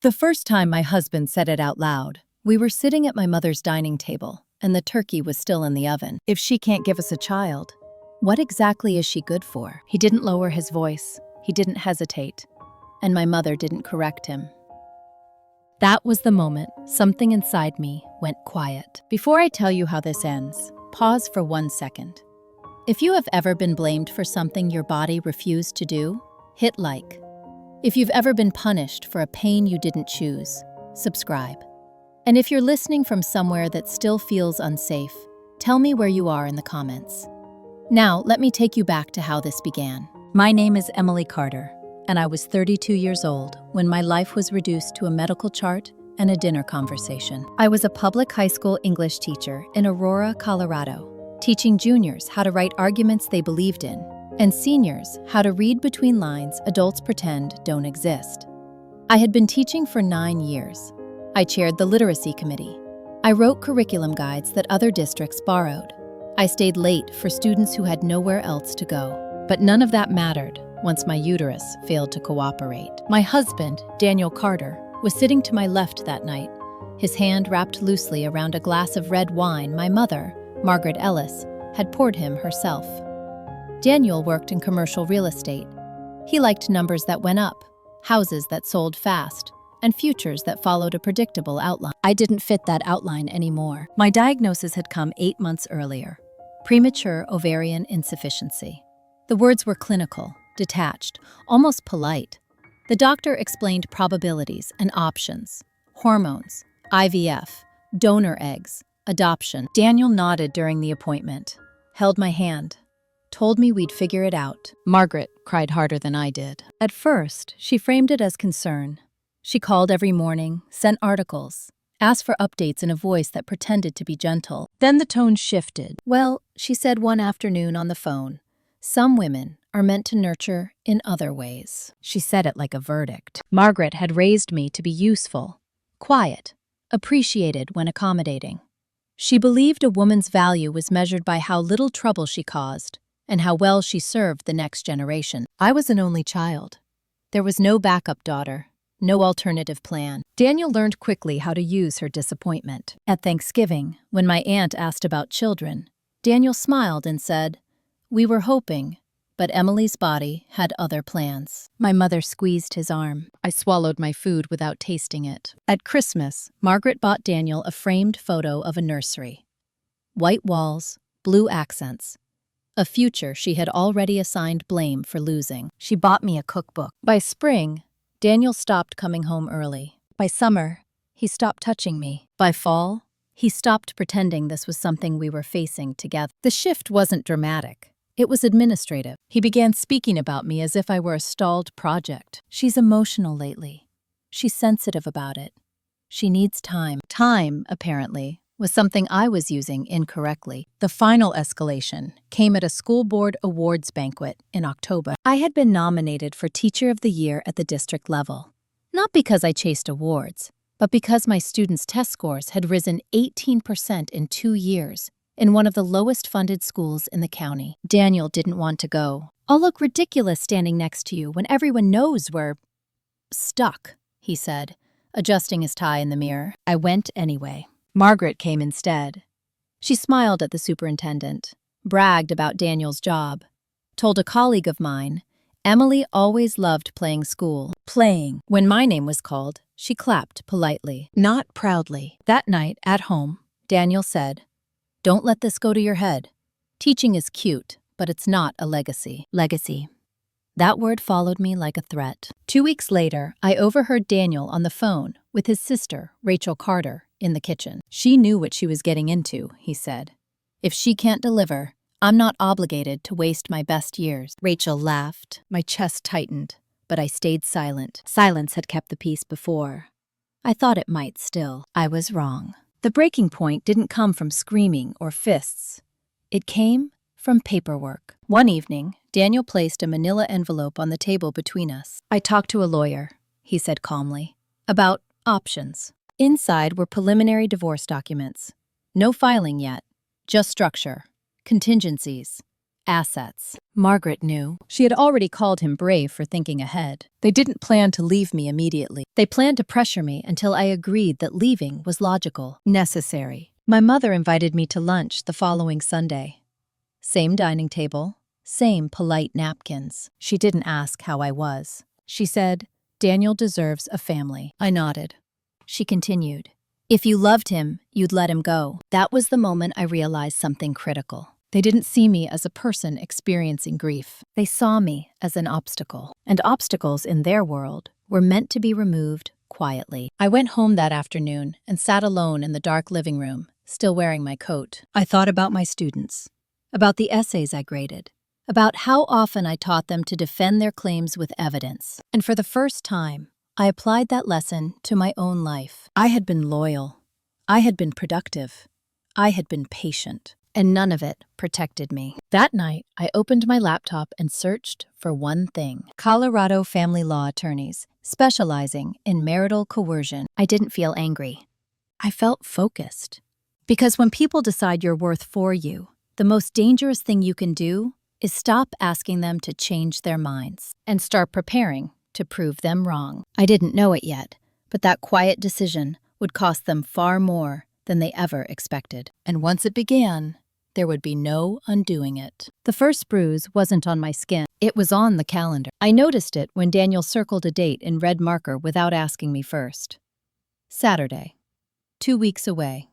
The first time my husband said it out loud, we were sitting at my mother's dining table, and the turkey was still in the oven. If she can't give us a child, what exactly is she good for? He didn't lower his voice. He didn't hesitate. And my mother didn't correct him. That was the moment something inside me went quiet. Before I tell you how this ends, pause for 1 second. If you have ever been blamed for something your body refused to do, hit like. If you've ever been punished for a pain you didn't choose, subscribe. And if you're listening from somewhere that still feels unsafe, tell me where you are in the comments. Now, let me take you back to how this began. My name is Emily Carter, and I was 32 years old when my life was reduced to a medical chart and a dinner conversation. I was a public high school English teacher in Aurora, Colorado, teaching juniors how to write arguments they believed in, and seniors how to read between lines adults pretend don't exist. I had been teaching for 9 years. I chaired the literacy committee. I wrote curriculum guides that other districts borrowed. I stayed late for students who had nowhere else to go. But none of that mattered once my uterus failed to cooperate. My husband, Daniel Carter, was sitting to my left that night, his hand wrapped loosely around a glass of red wine my mother, Margaret Ellis, had poured him herself. Daniel worked in commercial real estate. He liked numbers that went up, houses that sold fast, and futures that followed a predictable outline. I didn't fit that outline anymore. My diagnosis had come 8 months earlier: premature ovarian insufficiency. The words were clinical, detached, almost polite. The doctor explained probabilities and options: hormones, IVF, donor eggs, adoption. Daniel nodded during the appointment, held my hand, told me we'd figure it out. Margaret cried harder than I did. At first, she framed it as concern. She called every morning, sent articles, asked for updates in a voice that pretended to be gentle. Then the tone shifted. Well, she said one afternoon on the phone, some women are meant to nurture in other ways. She said it like a verdict. Margaret had raised me to be useful, quiet, appreciated when accommodating. She believed a woman's value was measured by how little trouble she caused and how well she served the next generation. I was an only child. There was no backup daughter, no alternative plan. Daniel learned quickly how to use her disappointment. At Thanksgiving, when my aunt asked about children, Daniel smiled and said, "We were hoping, but Emily's body had other plans." My mother squeezed his arm. I swallowed my food without tasting it. At Christmas, Margaret bought Daniel a framed photo of a nursery. White walls, blue accents. A future she had already assigned blame for losing. She bought me a cookbook. By spring, Daniel stopped coming home early. By summer, he stopped touching me. By fall, he stopped pretending this was something we were facing together. The shift wasn't dramatic. It was administrative. He began speaking about me as if I were a stalled project. She's emotional lately. She's sensitive about it. She needs time. Time, apparently, was something I was using incorrectly. The final escalation came at a school board awards banquet in October. I had been nominated for Teacher of the Year at the district level, not because I chased awards, but because my students' test scores had risen 18% in 2 years in one of the lowest funded schools in the county. Daniel didn't want to go. "I'll look ridiculous standing next to you when everyone knows we're stuck," he said, adjusting his tie in the mirror. I went anyway. Margaret came instead. She smiled at the superintendent, bragged about Daniel's job, told a colleague of mine, Emily always loved playing school. Playing. When my name was called, she clapped politely, not proudly. That night, at home, Daniel said, "Don't let this go to your head. Teaching is cute, but it's not a legacy." Legacy. That word followed me like a threat. 2 weeks later, I overheard Daniel on the phone with his sister, Rachel Carter, in the kitchen. "She knew what she was getting into," he said. "If she can't deliver, I'm not obligated to waste my best years." Rachel laughed. My chest tightened, but I stayed silent. Silence had kept the peace before. I thought it might still. I was wrong. The breaking point didn't come from screaming or fists. It came from paperwork. One evening, Daniel placed a manila envelope on the table between us. "I talked to a lawyer," he said calmly, "about options." Inside were preliminary divorce documents. No filing yet, just structure, contingencies, assets. Margaret knew. She had already called him brave for thinking ahead. They didn't plan to leave me immediately. They planned to pressure me until I agreed that leaving was logical, necessary. My mother invited me to lunch the following Sunday. Same dining table, same polite napkins. She didn't ask how I was. She said, "Daniel deserves a family." I nodded. She continued, "If you loved him, you'd let him go." That was the moment I realized something critical. They didn't see me as a person experiencing grief. They saw me as an obstacle. And obstacles in their world were meant to be removed quietly. I went home that afternoon and sat alone in the dark living room, still wearing my coat. I thought about my students, about the essays I graded, about how often I taught them to defend their claims with evidence. And for the first time, I applied that lesson to my own life. I had been loyal. I had been productive. I had been patient. And none of it protected me. That night, I opened my laptop and searched for one thing: Colorado family law attorneys specializing in marital coercion. I didn't feel angry. I felt focused. Because when people decide your worth for you, the most dangerous thing you can do is stop asking them to change their minds and start preparing to prove them wrong. I didn't know it yet, but that quiet decision would cost them far more than they ever expected. And once it began, there would be no undoing it. The first bruise wasn't on my skin. It was on the calendar. I noticed it when Daniel circled a date in red marker without asking me first. Saturday, 2 weeks away.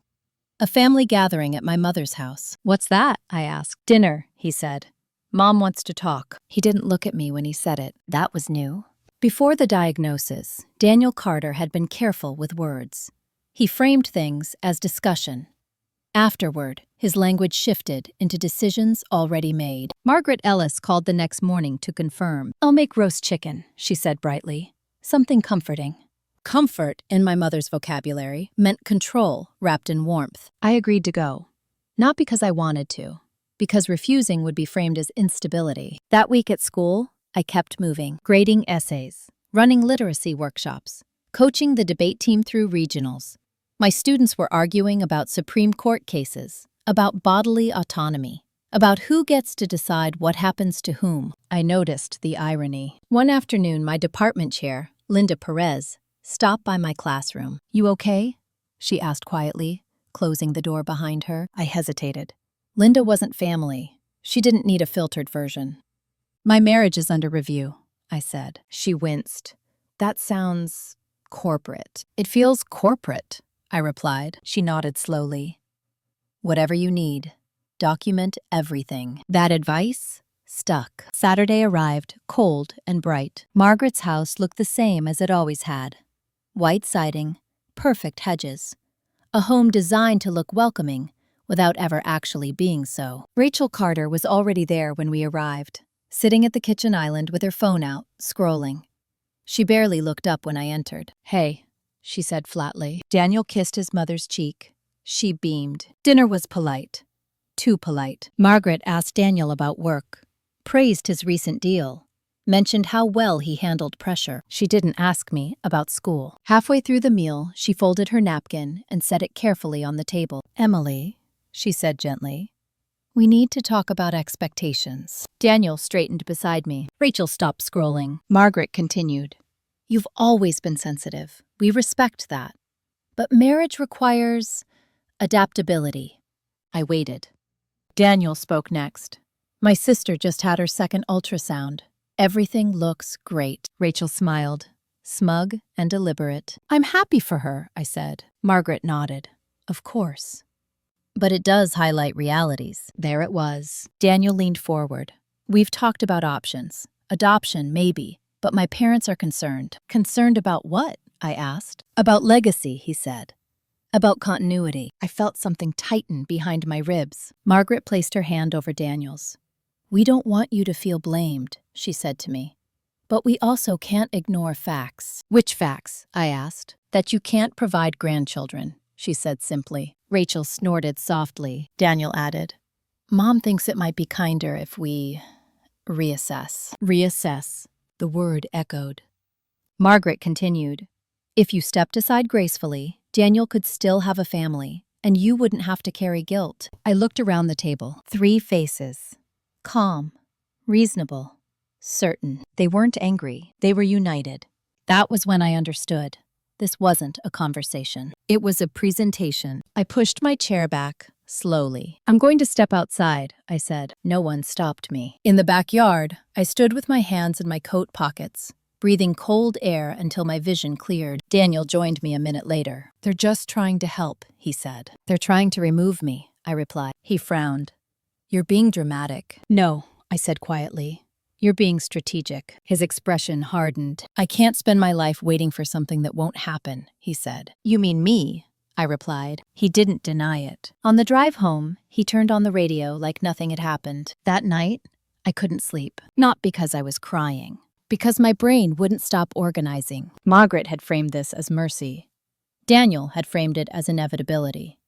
A family gathering at my mother's house. "What's that?" I asked. "Dinner," he said. "Mom wants to talk." He didn't look at me when he said it. That was new. Before the diagnosis, Daniel Carter had been careful with words. He framed things as discussion. Afterward, his language shifted into decisions already made. Margaret Ellis called the next morning to confirm. "I'll make roast chicken," she said brightly. Something comforting. Comfort, in my mother's vocabulary, meant control wrapped in warmth. I agreed to go. Not because I wanted to, because refusing would be framed as instability. That week at school, I kept moving, grading essays, running literacy workshops, coaching the debate team through regionals. My students were arguing about Supreme Court cases, about bodily autonomy, about who gets to decide what happens to whom. I noticed the irony. One afternoon, my department chair, Linda Perez, stopped by my classroom. "You okay?" she asked quietly, closing the door behind her. I hesitated. Linda wasn't family. She didn't need a filtered version. "My marriage is under review," I said. She winced. "That sounds corporate." "It feels corporate," I replied. She nodded slowly. "Whatever you need, document everything." That advice stuck. Saturday arrived, cold and bright. Margaret's house looked the same as it always had. White siding, perfect hedges. A home designed to look welcoming without ever actually being so. Rachel Carter was already there when we arrived, sitting at the kitchen island with her phone out, scrolling. She barely looked up when I entered. "Hey," she said flatly. Daniel kissed his mother's cheek. She beamed. Dinner was polite. Too polite. Margaret asked Daniel about work, praised his recent deal, mentioned how well he handled pressure. She didn't ask me about school. Halfway through the meal, she folded her napkin and set it carefully on the table. "Emily," she said gently, "we need to talk about expectations." Daniel straightened beside me. Rachel stopped scrolling. Margaret continued. "You've always been sensitive. We respect that. But marriage requires adaptability." I waited. Daniel spoke next. "My sister just had her second ultrasound. Everything looks great." Rachel smiled, smug and deliberate. "I'm happy for her," I said. Margaret nodded. "Of course. But it does highlight realities." There it was. Daniel leaned forward. "We've talked about options. Adoption, maybe. But my parents are concerned." "Concerned about what?" I asked. "About legacy," he said. "About continuity." I felt something tighten behind my ribs. Margaret placed her hand over Daniel's. "We don't want you to feel blamed," she said to me. "But we also can't ignore facts." "Which facts?" I asked. "That you can't provide grandchildren," she said simply. Rachel snorted softly. Daniel added, "Mom thinks it might be kinder if we reassess." Reassess. The word echoed. Margaret continued, "If you stepped aside gracefully, Daniel could still have a family, and you wouldn't have to carry guilt." I looked around the table. 3 faces. Calm, reasonable, certain. They weren't angry, they were united. That was when I understood. This wasn't a conversation. It was a presentation. I pushed my chair back, slowly. "I'm going to step outside," I said. No one stopped me. In the backyard, I stood with my hands in my coat pockets, breathing cold air until my vision cleared. Daniel joined me a minute later. "They're just trying to help," he said. "They're trying to remove me," I replied. He frowned. "You're being dramatic." "No," I said quietly. "You're being strategic." His expression hardened. "I can't spend my life waiting for something that won't happen," he said. "You mean me?" I replied. He didn't deny it. On the drive home, he turned on the radio like nothing had happened. That night, I couldn't sleep. Not because I was crying. Because my brain wouldn't stop organizing. Margaret had framed this as mercy. Daniel had framed it as inevitability.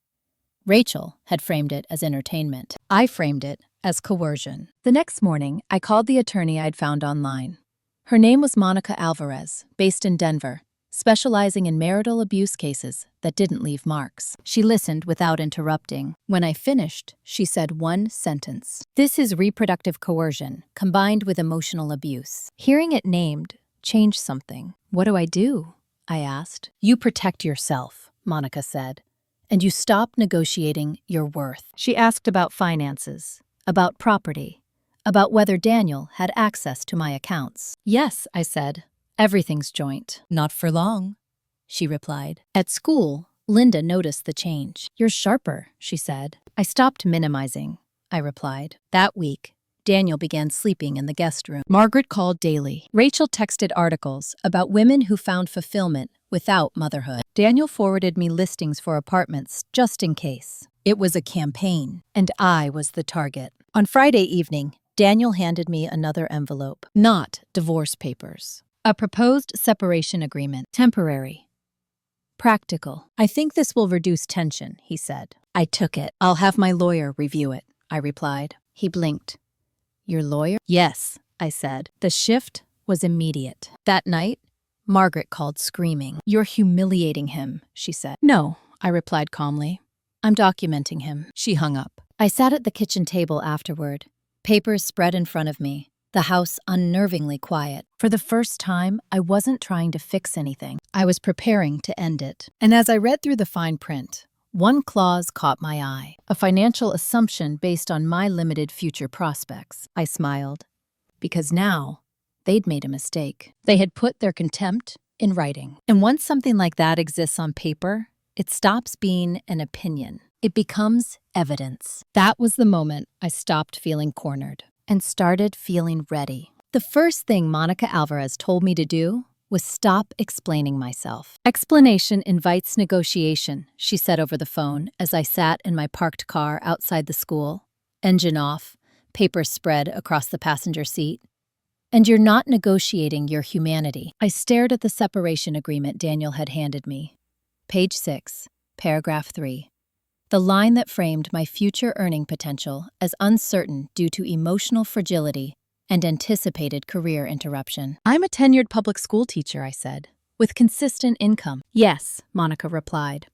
Rachel had framed it as entertainment. I framed it as coercion. The next morning, I called the attorney I'd found online. Her name was Monica Alvarez, based in Denver, specializing in marital abuse cases that didn't leave marks. She listened without interrupting. When I finished, she said one sentence. "This is reproductive coercion, combined with emotional abuse." Hearing it named changed something. "What do I do?" I asked. "You protect yourself," Monica said, "and you stop negotiating your worth." She asked about finances, about property, about whether Daniel had access to my accounts. "Yes," I said. "Everything's joint." "Not for long," she replied. At school, Linda noticed the change. "You're sharper," she said. "I stopped minimizing," I replied. That week, Daniel began sleeping in the guest room. Margaret called daily. Rachel texted articles about women who found fulfillment without motherhood. Daniel forwarded me listings for apartments just in case. It was a campaign, and I was the target. On Friday evening, Daniel handed me another envelope. Not divorce papers. A proposed separation agreement. Temporary. Practical. "I think this will reduce tension," he said. I took it. "I'll have my lawyer review it," I replied. He blinked. "Your lawyer?" "Yes," I said. The shift was immediate. That night, Margaret called screaming. "You're humiliating him," she said. "No," I replied calmly. "I'm documenting him." She hung up. I sat at the kitchen table afterward, papers spread in front of me, the house unnervingly quiet. For the first time, I wasn't trying to fix anything. I was preparing to end it. And as I read through the fine print, one clause caught my eye, a financial assumption based on my limited future prospects. I smiled, because now they'd made a mistake. They had put their contempt in writing. And once something like that exists on paper, it stops being an opinion. It becomes evidence. That was the moment I stopped feeling cornered and started feeling ready. The first thing Monica Alvarez told me to do was stop explaining myself. "Explanation invites negotiation," she said over the phone as I sat in my parked car outside the school, engine off, papers spread across the passenger seat. "And you're not negotiating your humanity." I stared at the separation agreement Daniel had handed me. Page 6, paragraph 3. The line that framed my future earning potential as uncertain due to emotional fragility and anticipated career interruption. "I'm a tenured public school teacher," I said, "with consistent income." "Yes," Monica replied,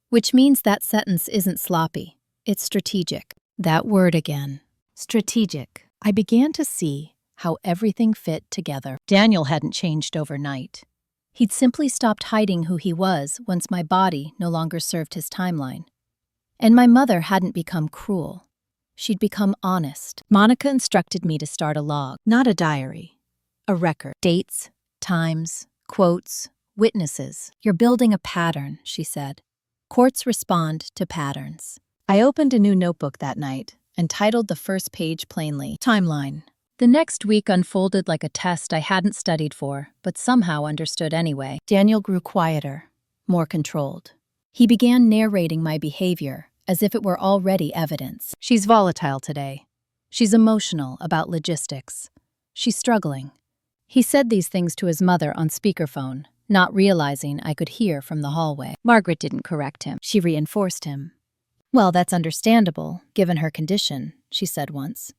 "which means that sentence isn't sloppy. It's strategic." That word again. Strategic. I began to see how everything fit together. Daniel hadn't changed overnight. He'd simply stopped hiding who he was once my body no longer served his timeline. And my mother hadn't become cruel. She'd become honest. Monica instructed me to start a log, not a diary, a record. Dates, times, quotes, witnesses. "You're building a pattern," she said. "Courts respond to patterns." I opened a new notebook that night and titled the first page plainly, "Timeline." The next week unfolded like a test I hadn't studied for, but somehow understood anyway. Daniel grew quieter, more controlled. He began narrating my behavior as if it were already evidence. "She's volatile today. She's emotional about logistics. She's struggling." He said these things to his mother on speakerphone, not realizing I could hear from the hallway. Margaret didn't correct him. She reinforced him. "Well, that's understandable, given her condition," she said once.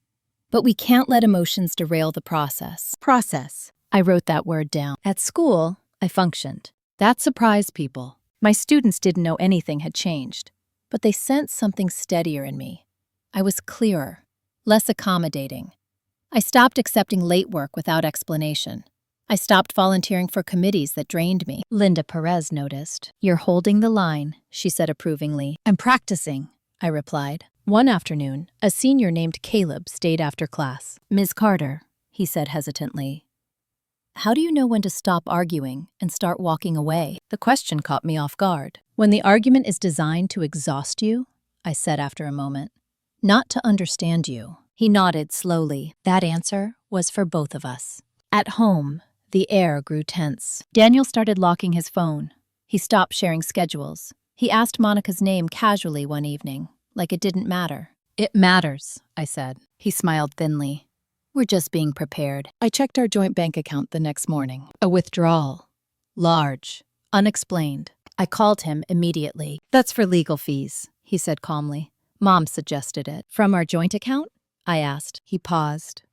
"But we can't let emotions derail the process." Process. I wrote that word down. At school, I functioned. That surprised people. My students didn't know anything had changed, but they sensed something steadier in me. I was clearer, less accommodating. I stopped accepting late work without explanation. I stopped volunteering for committees that drained me. Linda Perez noticed. "You're holding the line," she said approvingly. "I'm practicing," I replied. One afternoon, a senior named Caleb stayed after class. "Ms. Carter," he said hesitantly, "how do you know when to stop arguing and start walking away?" The question caught me off guard. "When the argument is designed to exhaust you," I said after a moment, "not to understand you." He nodded slowly. That answer was for both of us. At home, the air grew tense. Daniel started locking his phone. He stopped sharing schedules. He asked Monica's name casually one evening, like it didn't matter. "It matters," I said. He smiled thinly. "We're just being prepared." I checked our joint bank account the next morning. A withdrawal. Large. Unexplained. I called him immediately. "That's for legal fees," he said calmly. "Mom suggested it." "From our joint account?" I asked. He paused.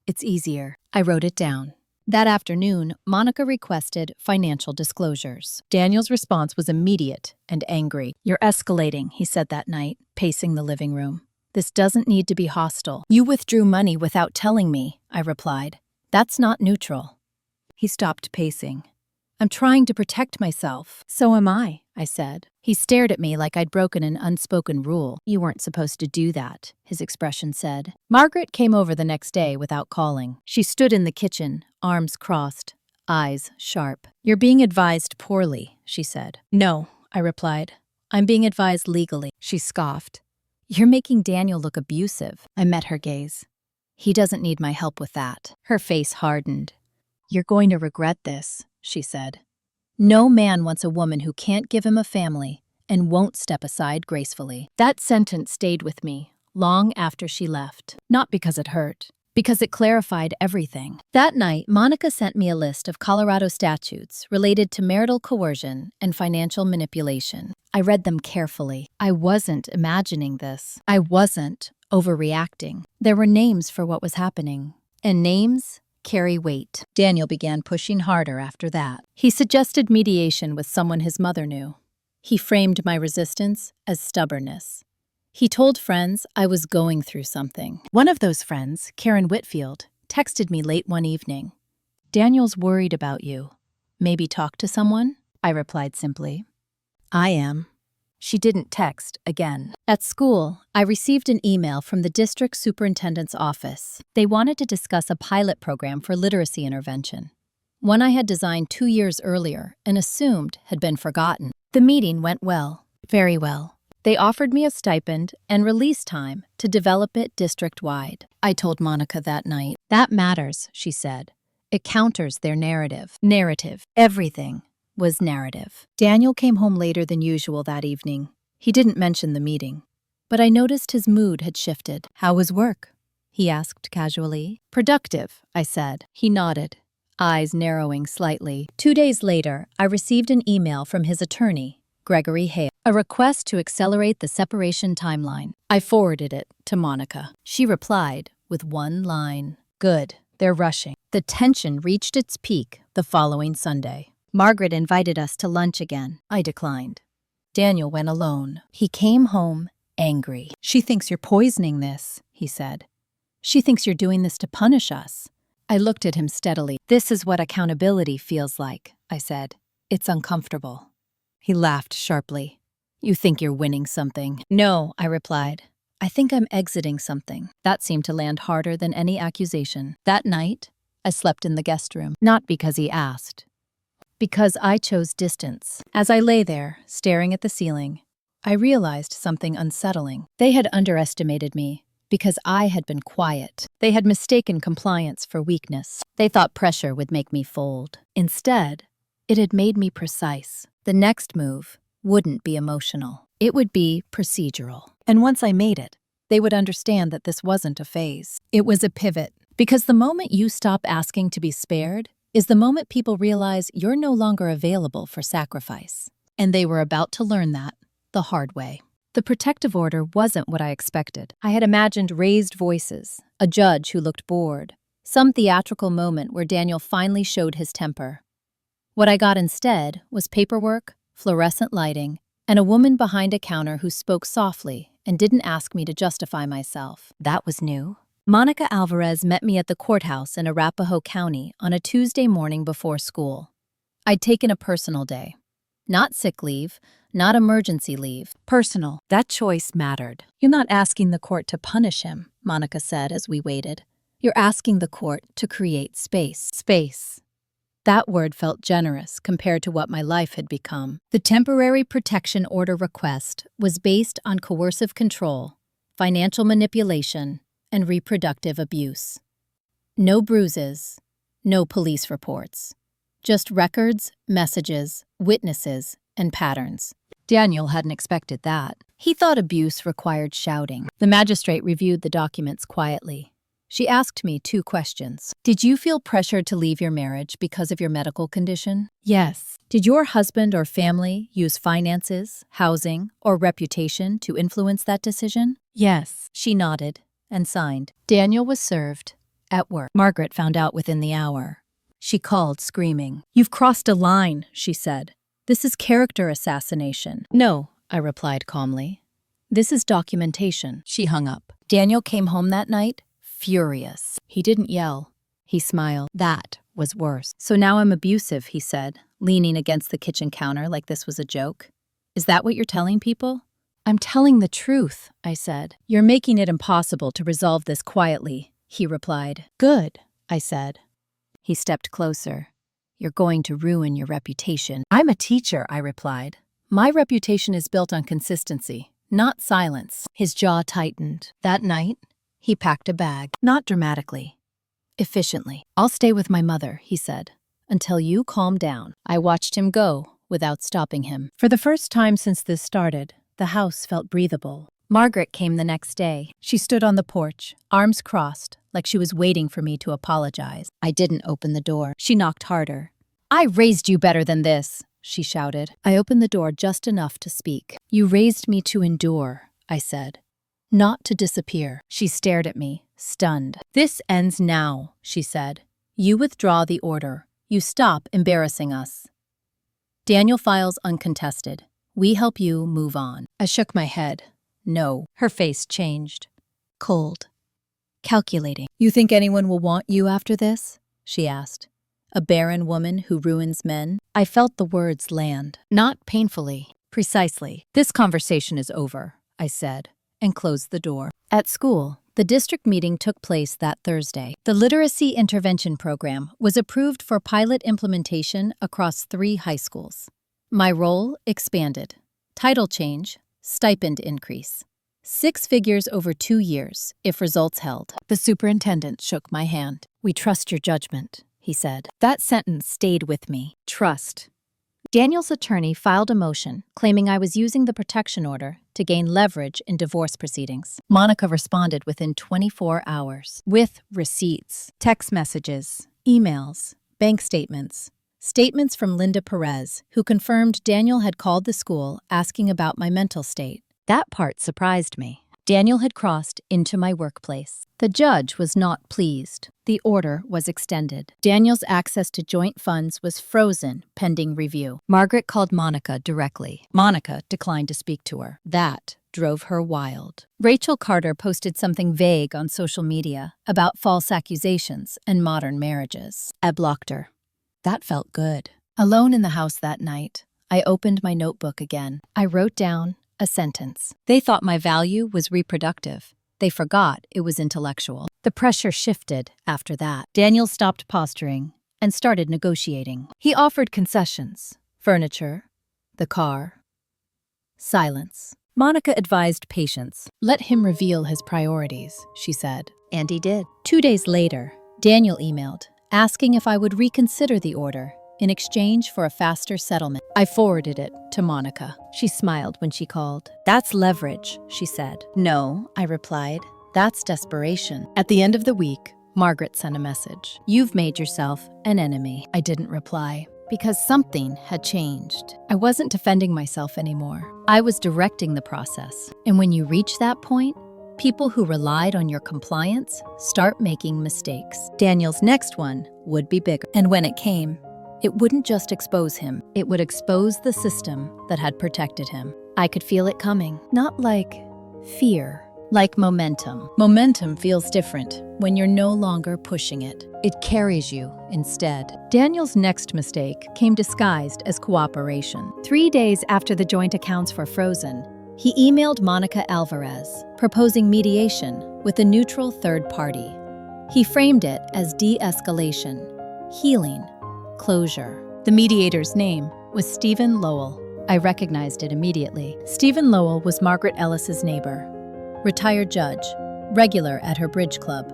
"It's easier." I wrote it down. That afternoon, Monica requested financial disclosures. Daniel's response was immediate and angry. "You're escalating," he said that night, pacing the living room. "This doesn't need to be hostile." "You withdrew money without telling me," I replied. "That's not neutral." He stopped pacing. "I'm trying to protect myself." "So am I," I said. He stared at me like I'd broken an unspoken rule. "You weren't supposed to do that," his expression said. Margaret came over the next day without calling. She stood in the kitchen, arms crossed, eyes sharp. "You're being advised poorly," she said. "No," I replied. "I'm being advised legally." She scoffed. "You're making Daniel look abusive." I met her gaze. "He doesn't need my help with that." Her face hardened. "You're going to regret this," she said. "No man wants a woman who can't give him a family and won't step aside gracefully." That sentence stayed with me long after she left. Not because it hurt, because it clarified everything. That night, Monica sent me a list of Colorado statutes related to marital coercion and financial manipulation. I read them carefully. I wasn't imagining this. I wasn't overreacting. There were names for what was happening, and names carry weight. Daniel began pushing harder after that. He suggested mediation with someone his mother knew. He framed my resistance as stubbornness. He told friends I was going through something. One of those friends, Karen Whitfield, texted me late one evening. "Daniel's worried about you. Maybe talk to someone?" I replied simply, "I am." She didn't text again. At school, I received an email from the district superintendent's office. They wanted to discuss a pilot program for literacy intervention, one I had designed 2 years earlier and assumed had been forgotten. The meeting went well, very well. They offered me a stipend and release time to develop it district-wide. I told Monica that night. "That matters," she said. "It counters their narrative." Narrative. Everything was narrative. Daniel came home later than usual that evening. He didn't mention the meeting, but I noticed his mood had shifted. "How was work?" he asked casually. "Productive," I said. He nodded, eyes narrowing slightly. 2 days later, I received an email from his attorney, Gregory Hale, a request to accelerate the separation timeline. I forwarded it to Monica. She replied with one line. "Good, they're rushing." The tension reached its peak the following Sunday. Margaret invited us to lunch again. I declined. Daniel went alone. He came home angry. "She thinks you're poisoning this," he said. "She thinks you're doing this to punish us." I looked at him steadily. "This is what accountability feels like," I said. "It's uncomfortable." He laughed sharply. "You think you're winning something." "No," I replied. "I think I'm exiting something." That seemed to land harder than any accusation. That night, I slept in the guest room. Not because he asked, because I chose distance. As I lay there, staring at the ceiling, I realized something unsettling. They had underestimated me because I had been quiet. They had mistaken compliance for weakness. They thought pressure would make me fold. Instead, it had made me precise. The next move wouldn't be emotional. It would be procedural. And once I made it, they would understand that this wasn't a phase. It was a pivot. Because the moment you stop asking to be spared is the moment people realize you're no longer available for sacrifice. And they were about to learn that the hard way. The protective order wasn't what I expected. I had imagined raised voices, a judge who looked bored, some theatrical moment where Daniel finally showed his temper. What I got instead was paperwork, fluorescent lighting, and a woman behind a counter who spoke softly and didn't ask me to justify myself. That was new. Monica Alvarez met me at the courthouse in Arapahoe County on a Tuesday morning before school. I'd taken a personal day. Not sick leave, not emergency leave. Personal. That choice mattered. You're not asking the court to punish him, Monica said as we waited. You're asking the court to create space. Space. That word felt generous compared to what my life had become. The temporary protection order request was based on coercive control, financial manipulation, and reproductive abuse. No bruises, no police reports. Just records, messages, witnesses, and patterns. Daniel hadn't expected that. He thought abuse required shouting. The magistrate reviewed the documents quietly. She asked me 2 questions. Did you feel pressured to leave your marriage because of your medical condition? Yes. Did your husband or family use finances, housing, or reputation to influence that decision? Yes. She nodded and signed. Daniel was served. At work. Margaret found out within the hour. She called, screaming. You've crossed a line, she said. This is character assassination. No, I replied calmly. This is documentation. She hung up. Daniel came home that night, furious. He didn't yell. He smiled. That was worse. So now I'm abusive, he said, leaning against the kitchen counter like this was a joke. Is that what you're telling people? I'm telling the truth, I said. You're making it impossible to resolve this quietly, he replied. Good, I said. He stepped closer. You're going to ruin your reputation. I'm a teacher, I replied. My reputation is built on consistency, not silence. His jaw tightened. That night, he packed a bag, not dramatically, efficiently. I'll stay with my mother, he said, until you calm down. I watched him go without stopping him. For the first time since this started, the house felt breathable. Margaret came the next day. She stood on the porch, arms crossed, like she was waiting for me to apologize. I didn't open the door. She knocked harder. I raised you better than this, she shouted. I opened the door just enough to speak. You raised me to endure, I said. Not to disappear. She stared at me, stunned. This ends now, she said. You withdraw the order. You stop embarrassing us. Daniel files uncontested. We help you move on. I shook my head. No. Her face changed. Cold. Calculating. You think anyone will want you after this? She asked. A barren woman who ruins men? I felt the words land. Not painfully. Precisely. This conversation is over, I said, and closed the door. At school, the district meeting took place that Thursday. The Literacy Intervention Program was approved for pilot implementation across 3 high schools. My role expanded. Title change, stipend increase. 6 figures over 2 years, if results held. The superintendent shook my hand. We trust your judgment, he said. That sentence stayed with me. Trust. Daniel's attorney filed a motion claiming I was using the protection order to gain leverage in divorce proceedings. Monica responded within 24 hours with receipts, text messages, emails, bank statements. Statements from Linda Perez, who confirmed Daniel had called the school asking about my mental state. That part surprised me. Daniel had crossed into my workplace. The judge was not pleased. The order was extended. Daniel's access to joint funds was frozen pending review. Margaret called Monica directly. Monica declined to speak to her. That drove her wild. Rachel Carter posted something vague on social media about false accusations and modern marriages. I blocked her. That felt good. Alone in the house that night, I opened my notebook again. I wrote down a sentence. They thought my value was reproductive. They forgot it was intellectual. The pressure shifted after that. Daniel stopped posturing and started negotiating. He offered concessions, furniture, the car. Silence. Monica advised patience. Let him reveal his priorities, she said. And he did. 2 days later, Daniel emailed, asking if I would reconsider the order in exchange for a faster settlement. I forwarded it to Monica. She smiled when she called. That's leverage, she said. No, I replied. That's desperation. At the end of the week, Margaret sent a message. You've made yourself an enemy. I didn't reply because something had changed. I wasn't defending myself anymore. I was directing the process. And when you reach that point, people who relied on your compliance start making mistakes. Daniel's next one would be bigger. And when it came, it wouldn't just expose him. It would expose the system that had protected him. I could feel it coming. Not like fear, Like momentum. Momentum feels different when you're no longer pushing it. It carries you instead. Daniel's next mistake came disguised as cooperation. 3 days after the joint accounts were frozen, he emailed Monica Alvarez, proposing mediation with a neutral third party. He framed it as de-escalation, healing, closure. The mediator's name was Stephen Lowell. I recognized it immediately. Stephen Lowell was Margaret Ellis's neighbor, retired judge, regular at her bridge club.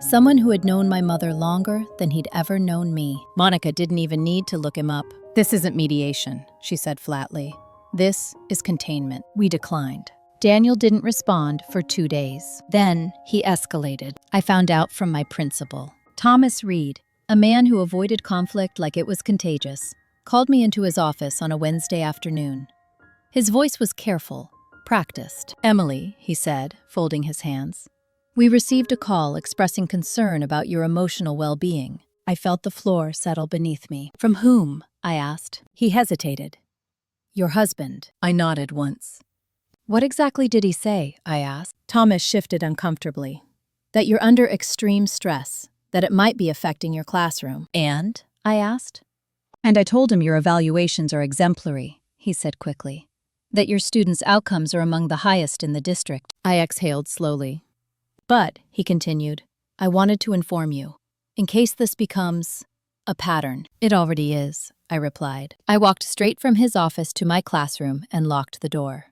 Someone who had known my mother longer than he'd ever known me. Monica didn't even need to look him up. "This isn't mediation," she said flatly. "This is containment." We declined. Daniel didn't respond for 2 days. Then he escalated. I found out from my principal. Thomas Reed, a man who avoided conflict like it was contagious, called me into his office on a Wednesday afternoon. His voice was careful, practiced. "Emily," he said, folding his hands, "we received a call expressing concern about your emotional well-being." I felt the floor settle beneath me. "From whom?" I asked. He hesitated. "Your husband." I nodded once. "What exactly did he say?" I asked. Thomas shifted uncomfortably. "That you're under extreme stress, that it might be affecting your classroom." "And?" I asked. "And I told him your evaluations are exemplary," he said quickly. "That your students' outcomes are among the highest in the district." I exhaled slowly. "But," he continued, "I wanted to inform you, in case this becomes a pattern." "It already is," I replied. I walked straight from his office to my classroom and locked the door.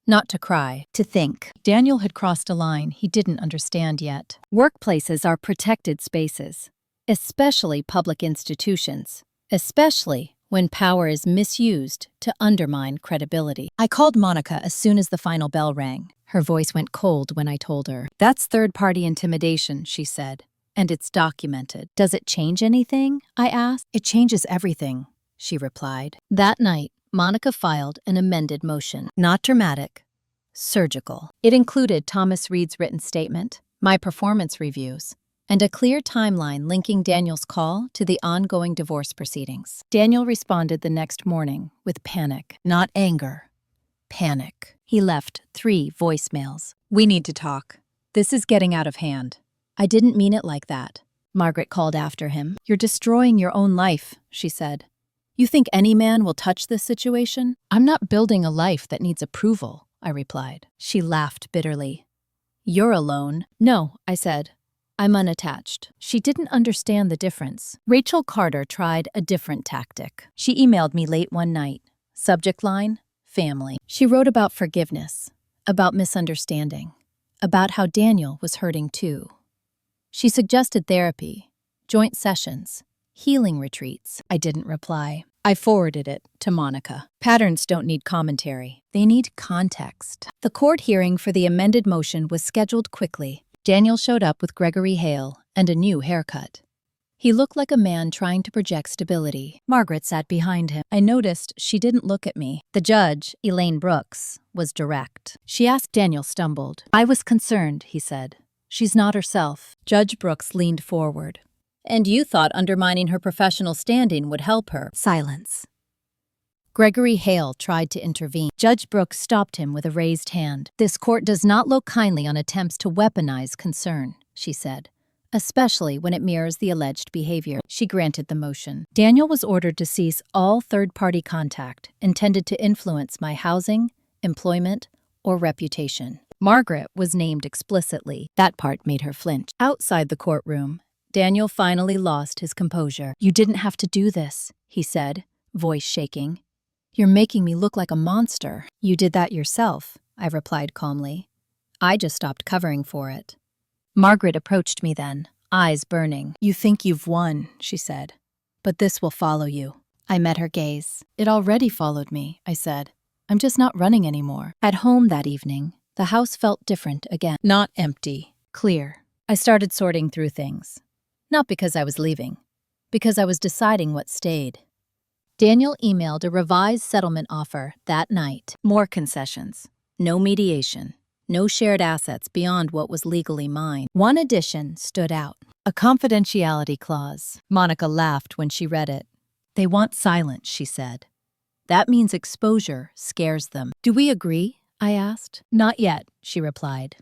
Not to cry, to think. Daniel had crossed a line he didn't understand yet. Workplaces are protected spaces, especially public institutions, especially when power is misused to undermine credibility. I called Monica as soon as the final bell rang. Her voice went cold when I told her. "That's third-party intimidation," she said, "and it's documented." "Does it change anything?" I asked. "It changes everything," she replied. That night, Monica filed an amended motion. Not dramatic, surgical. It included Thomas Reed's written statement, my performance reviews, and a clear timeline linking Daniel's call to the ongoing divorce proceedings. Daniel responded the next morning with panic, not anger, panic. He left 3 voicemails. "We need to talk. This is getting out of hand." "I didn't mean it like that," Margaret called after him. "You're destroying your own life," she said. "You think any man will touch this situation?" "I'm not building a life that needs approval," I replied. She laughed bitterly. "You're alone." "No," I said. "I'm unattached." She didn't understand the difference. Rachel Carter tried a different tactic. She emailed me late one night. Subject line, family. She wrote about forgiveness, about misunderstanding, about how Daniel was hurting too. She suggested therapy, joint sessions, healing retreats. I didn't reply. I forwarded it to Monica. Patterns don't need commentary. They need context. The court hearing for the amended motion was scheduled quickly. Daniel showed up with Gregory Hale and a new haircut. He looked like a man trying to project stability. Margaret sat behind him. I noticed she didn't look at me. The judge, Elaine Brooks, was direct. She asked. Daniel stumbled. "I was concerned," he said. "She's not herself." Judge Brooks leaned forward. "And you thought undermining her professional standing would help her." Silence. Gregory Hale tried to intervene. Judge Brooks stopped him with a raised hand. "This court does not look kindly on attempts to weaponize concern," she said, "especially when it mirrors the alleged behavior." She granted the motion. Daniel was ordered to cease all third-party contact intended to influence my housing, employment, or reputation. Margaret was named explicitly. That part made her flinch. Outside the courtroom, Daniel finally lost his composure. "You didn't have to do this," he said, voice shaking. "You're making me look like a monster." "You did that yourself," I replied calmly. "I just stopped covering for it." Margaret approached me then, eyes burning. "You think you've won," she said, "but this will follow you." I met her gaze. "It already followed me," I said. "I'm just not running anymore." At home that evening, the house felt different again. Not empty, clear. I started sorting through things. Not because I was leaving, because I was deciding what stayed. Daniel emailed a revised settlement offer that night. More concessions, no mediation, no shared assets beyond what was legally mine. One addition stood out, a confidentiality clause. Monica laughed when she read it. "They want silence," she said. "That means exposure scares them." "Do we agree?" I asked. "Not yet," she replied.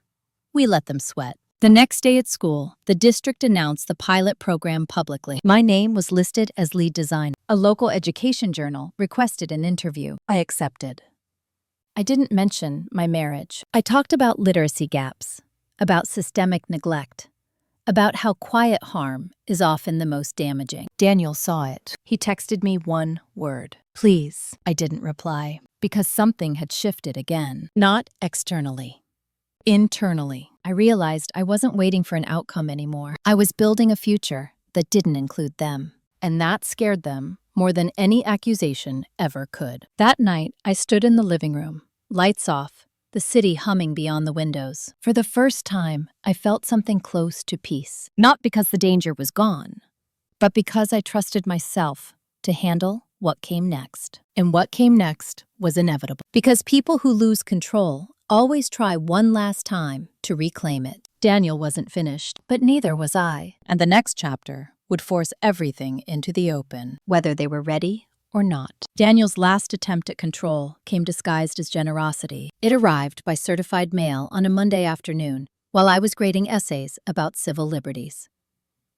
We let them sweat. The next day at school, the district announced the pilot program publicly. My name was listed as lead designer. A local education journal requested an interview. I accepted. I didn't mention my marriage. I talked about literacy gaps, about systemic neglect, about how quiet harm is often the most damaging. Daniel saw it. He texted me one word. Please. I didn't reply, because something had shifted again. Not externally. Internally. I realized I wasn't waiting for an outcome anymore. I was building a future that didn't include them. And that scared them more than any accusation ever could. That night, I stood in the living room, lights off, the city humming beyond the windows. For the first time, I felt something close to peace. Not because the danger was gone, but because I trusted myself to handle what came next. And what came next was inevitable. Because people who lose control always try one last time to reclaim it. Daniel wasn't finished, but neither was I. And the next chapter would force everything into the open, whether they were ready or not. Daniel's last attempt at control came disguised as generosity. It arrived by certified mail on a Monday afternoon while I was grading essays about civil liberties.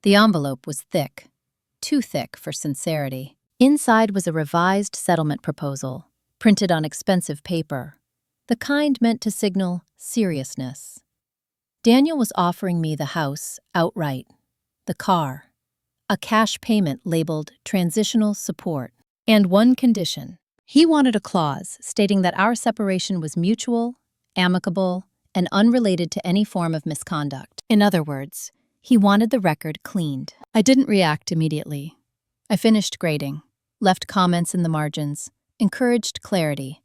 The envelope was thick, too thick for sincerity. Inside was a revised settlement proposal, printed on expensive paper, the kind meant to signal seriousness. Daniel was offering me the house outright, the car, a cash payment labeled transitional support, and one condition. He wanted a clause stating that our separation was mutual, amicable, and unrelated to any form of misconduct. In other words, he wanted the record cleaned. I didn't react immediately. I finished grading, left comments in the margins, encouraged clarity,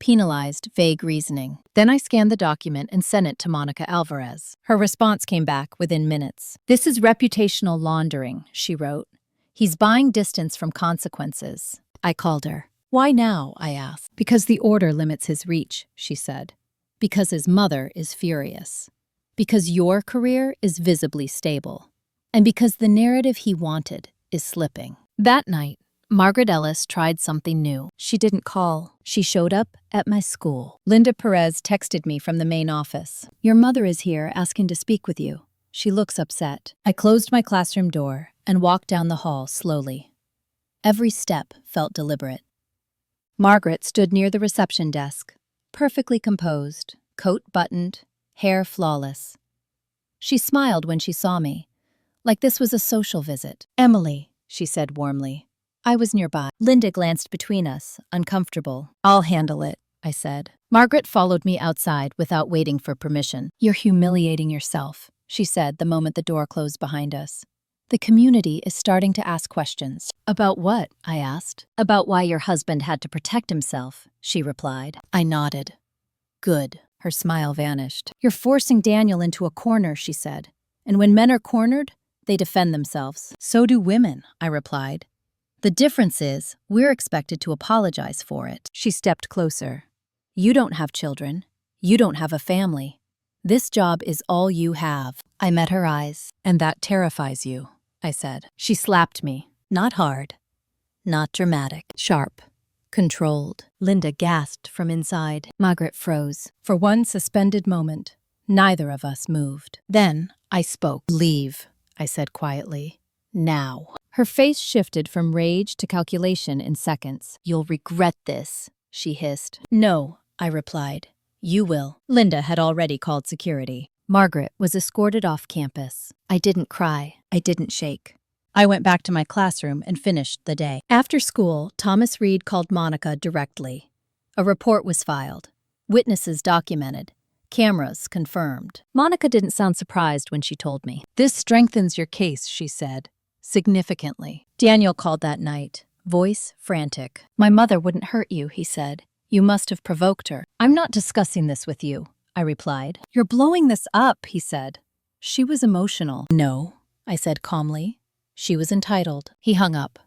penalized vague reasoning. Then I scanned the document and sent it to Monica Alvarez. Her response came back within minutes. "This is reputational laundering," she wrote. "He's buying distance from consequences." I called her. "Why now?" I asked. "Because the order limits his reach," she said. "Because his mother is furious. Because your career is visibly stable. And because the narrative he wanted is slipping." That night, Margaret Ellis tried something new. She didn't call. She showed up at my school. Linda Perez texted me from the main office. "Your mother is here asking to speak with you. She looks upset." I closed my classroom door and walked down the hall slowly. Every step felt deliberate. Margaret stood near the reception desk, perfectly composed, coat buttoned, hair flawless. She smiled when she saw me, like this was a social visit. "Emily," she said warmly. I was nearby. Linda glanced between us, uncomfortable. "I'll handle it," I said. Margaret followed me outside without waiting for permission. "You're humiliating yourself," she said the moment the door closed behind us. "The community is starting to ask questions." "About what?" I asked. "About why your husband had to protect himself," she replied. I nodded. "Good." Her smile vanished. "You're forcing Daniel into a corner," she said. "And when men are cornered, they defend themselves." "So do women," I replied. "The difference is, we're expected to apologize for it." She stepped closer. "You don't have children. You don't have a family. This job is all you have." I met her eyes. "And that terrifies you," I said. She slapped me. Not hard. Not dramatic. Sharp. Controlled. Linda gasped from inside. Margaret froze. For one suspended moment, neither of us moved. Then I spoke. "Leave," I said quietly. "Now." Her face shifted from rage to calculation in seconds. "You'll regret this," she hissed. "No," I replied. "You will." Linda had already called security. Margaret was escorted off campus. I didn't cry. I didn't shake. I went back to my classroom and finished the day. After school, Thomas Reed called Monica directly. A report was filed. Witnesses documented. Cameras confirmed. Monica didn't sound surprised when she told me. "This strengthens your case," she said. Significantly. Daniel called that night, voice frantic. "My mother wouldn't hurt you," he said. "You must have provoked her." "I'm not discussing this with you," I replied. "You're blowing this up," he said. "She was emotional." "No," I said calmly. "She was entitled." He hung up.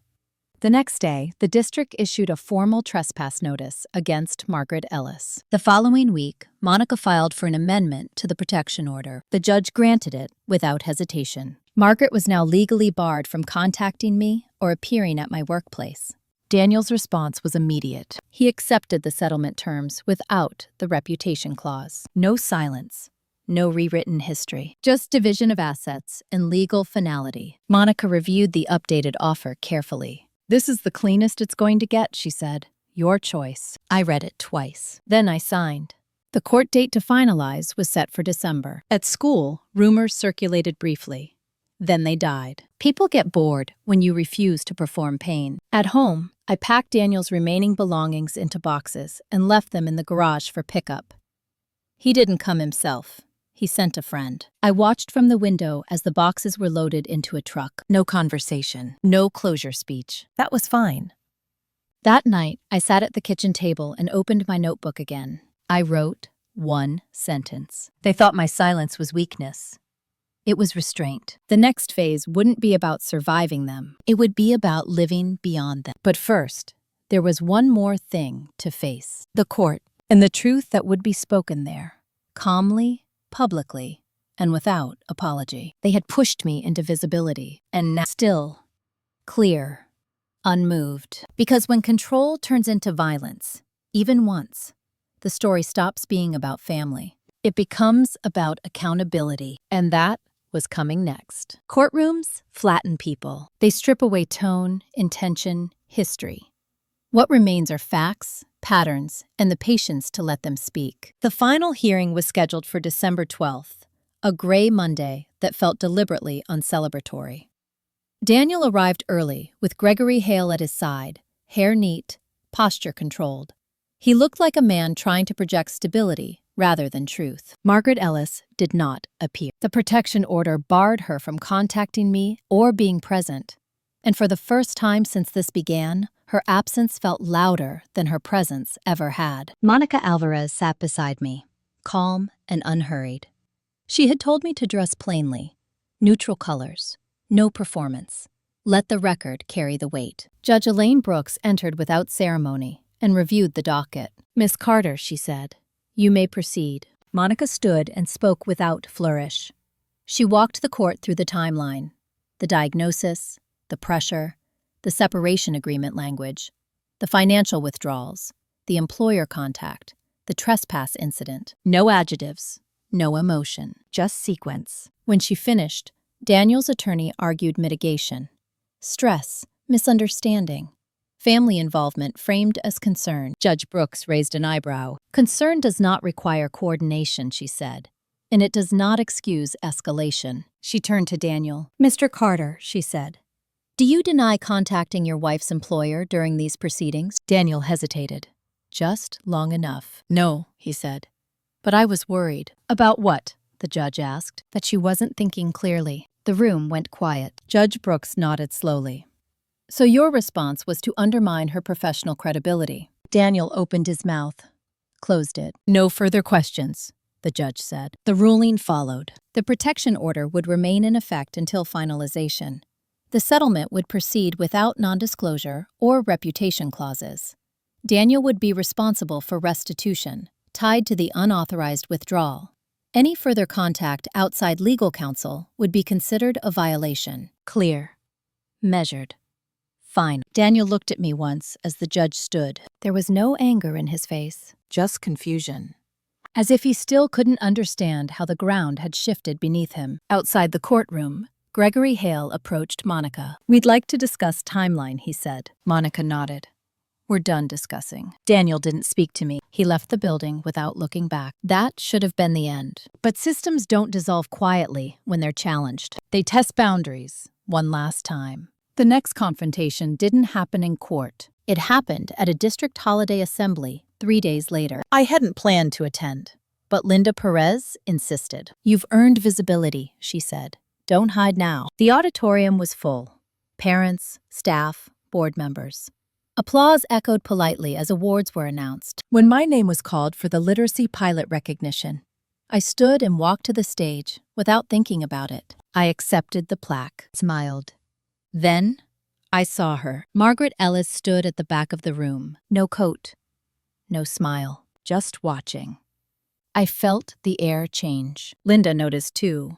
The next day, the district issued a formal trespass notice against Margaret Ellis. The following week, Monica filed for an amendment to the protection order. The judge granted it without hesitation. Margaret was now legally barred from contacting me or appearing at my workplace. Daniel's response was immediate. He accepted the settlement terms without the reputation clause. No silence. No rewritten history. Just division of assets and legal finality. Monica reviewed the updated offer carefully. "This is the cleanest it's going to get," she said. "Your choice." I read it twice. Then I signed. The court date to finalize was set for December. At school, rumors circulated briefly. Then they died. People get bored when you refuse to perform pain. At home, I packed Daniel's remaining belongings into boxes and left them in the garage for pickup. He didn't come himself. He sent a friend. I watched from the window as the boxes were loaded into a truck. No conversation, no closure speech. That was fine. That night, I sat at the kitchen table and opened my notebook again. I wrote one sentence. They thought my silence was weakness. It was restraint. The next phase wouldn't be about surviving them. It would be about living beyond them. But first, there was one more thing to face. The court, and the truth that would be spoken there. Calmly, publicly, and without apology. They had pushed me into visibility, and now still, clear, unmoved. Because when control turns into violence, even once, the story stops being about family. It becomes about accountability, and that was coming next. Courtrooms flatten people. They strip away tone, intention, history. What remains are facts, patterns, and the patience to let them speak. The final hearing was scheduled for December 12th, a gray Monday that felt deliberately uncelebratory. Daniel arrived early, with Gregory Hale at his side, hair neat, posture controlled. He looked like a man trying to project stability rather than truth. Margaret Ellis did not appear. The protection order barred her from contacting me or being present, and for the first time since this began, her absence felt louder than her presence ever had. Monica Alvarez sat beside me, calm and unhurried. She had told me to dress plainly, neutral colors, no performance. Let the record carry the weight. Judge Elaine Brooks entered without ceremony and reviewed the docket. "Miss Carter," she said, "you may proceed." Monica stood and spoke without flourish. She walked the court through the timeline, the diagnosis, the pressure, the separation agreement language, the financial withdrawals, the employer contact, the trespass incident. No adjectives, no emotion, just sequence. When she finished, Daniel's attorney argued mitigation, stress, misunderstanding, family involvement framed as concern. Judge Brooks raised an eyebrow. "Concern does not require coordination," she said, "and it does not excuse escalation." She turned to Daniel. "Mr. Carter," she said, "do you deny contacting your wife's employer during these proceedings?" Daniel hesitated. Just long enough. "No," he said. "But I was worried." "About what?" the judge asked. That she wasn't thinking clearly. The room went quiet. Judge Brooks nodded slowly. "So your response was to undermine her professional credibility." Daniel opened his mouth, closed it. "No further questions," the judge said. The ruling followed. The protection order would remain in effect until finalization. The settlement would proceed without non-disclosure or reputation clauses. Daniel would be responsible for restitution, tied to the unauthorized withdrawal. Any further contact outside legal counsel would be considered a violation. Clear. Measured. Fine. Daniel looked at me once as the judge stood. There was no anger in his face, just confusion. As if he still couldn't understand how the ground had shifted beneath him. Outside the courtroom, Gregory Hale approached Monica. "We'd like to discuss timeline," he said. Monica nodded. "We're done discussing." Daniel didn't speak to me. He left the building without looking back. That should have been the end. But systems don't dissolve quietly when they're challenged. They test boundaries one last time. The next confrontation didn't happen in court. It happened at a district holiday assembly 3 days later. I hadn't planned to attend, but Linda Perez insisted. "You've earned visibility," she said. "Don't hide now." The auditorium was full. Parents, staff, board members. Applause echoed politely as awards were announced. When my name was called for the literacy pilot recognition, I stood and walked to the stage without thinking about it. I accepted the plaque, smiled. Then I saw her. Margaret Ellis stood at the back of the room. No coat, no smile, just watching. I felt the air change. Linda noticed too.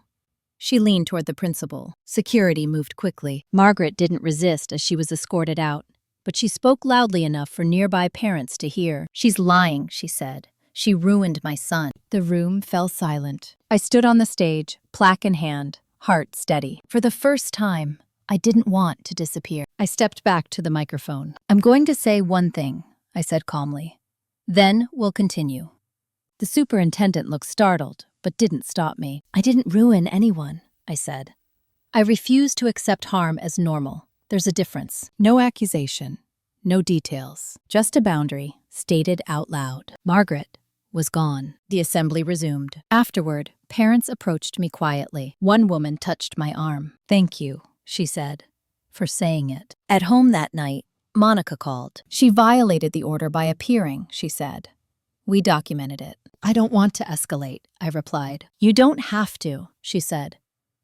She leaned toward the principal. Security moved quickly. Margaret didn't resist as she was escorted out, but she spoke loudly enough for nearby parents to hear. "She's lying," she said. She ruined my son. The room fell silent. I stood on the stage, plaque in hand, heart steady. For the first time, I didn't want to disappear. I stepped back to the microphone. "I'm going to say one thing," I said calmly. "Then we'll continue." The superintendent looked startled, but didn't stop me. "I didn't ruin anyone," I said. "I refuse to accept harm as normal. There's a difference. No accusation, no details, just a boundary stated out loud." Margaret was gone. The assembly resumed. Afterward, parents approached me quietly. One woman touched my arm. "Thank you," she said, "for saying it." At home that night, Monica called. "She violated the order by appearing," she said. "We documented it." "I don't want to escalate," I replied. "You don't have to," she said.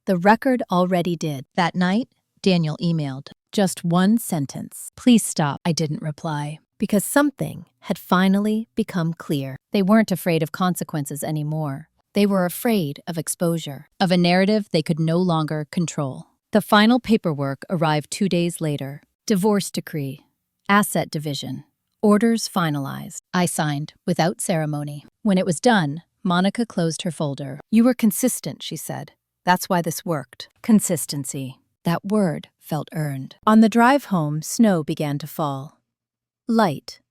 "The record already did." That night, Daniel emailed. "Just one sentence. Please stop." I didn't reply, because something had finally become clear. They weren't afraid of consequences anymore. They were afraid of exposure, of a narrative they could no longer control. The final paperwork arrived 2 days later. Divorce decree, asset division, orders finalized. I signed without ceremony. When it was done, Monica closed her folder. "You were consistent," she said. "That's why this worked." Consistency. That word felt earned. On the drive home, snow began to fall. Light,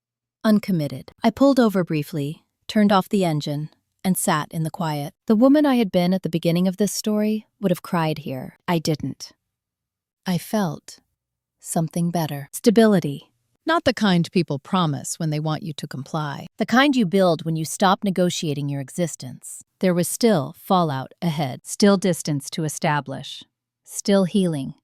uncommitted. I pulled over briefly, turned off the engine, and sat in the quiet. The woman I had been at the beginning of this story would have cried here. I didn't. I felt something better. Stability. Not the kind people promise when they want you to comply. The kind you build when you stop negotiating your existence. There was still fallout ahead, still distance to establish, still healing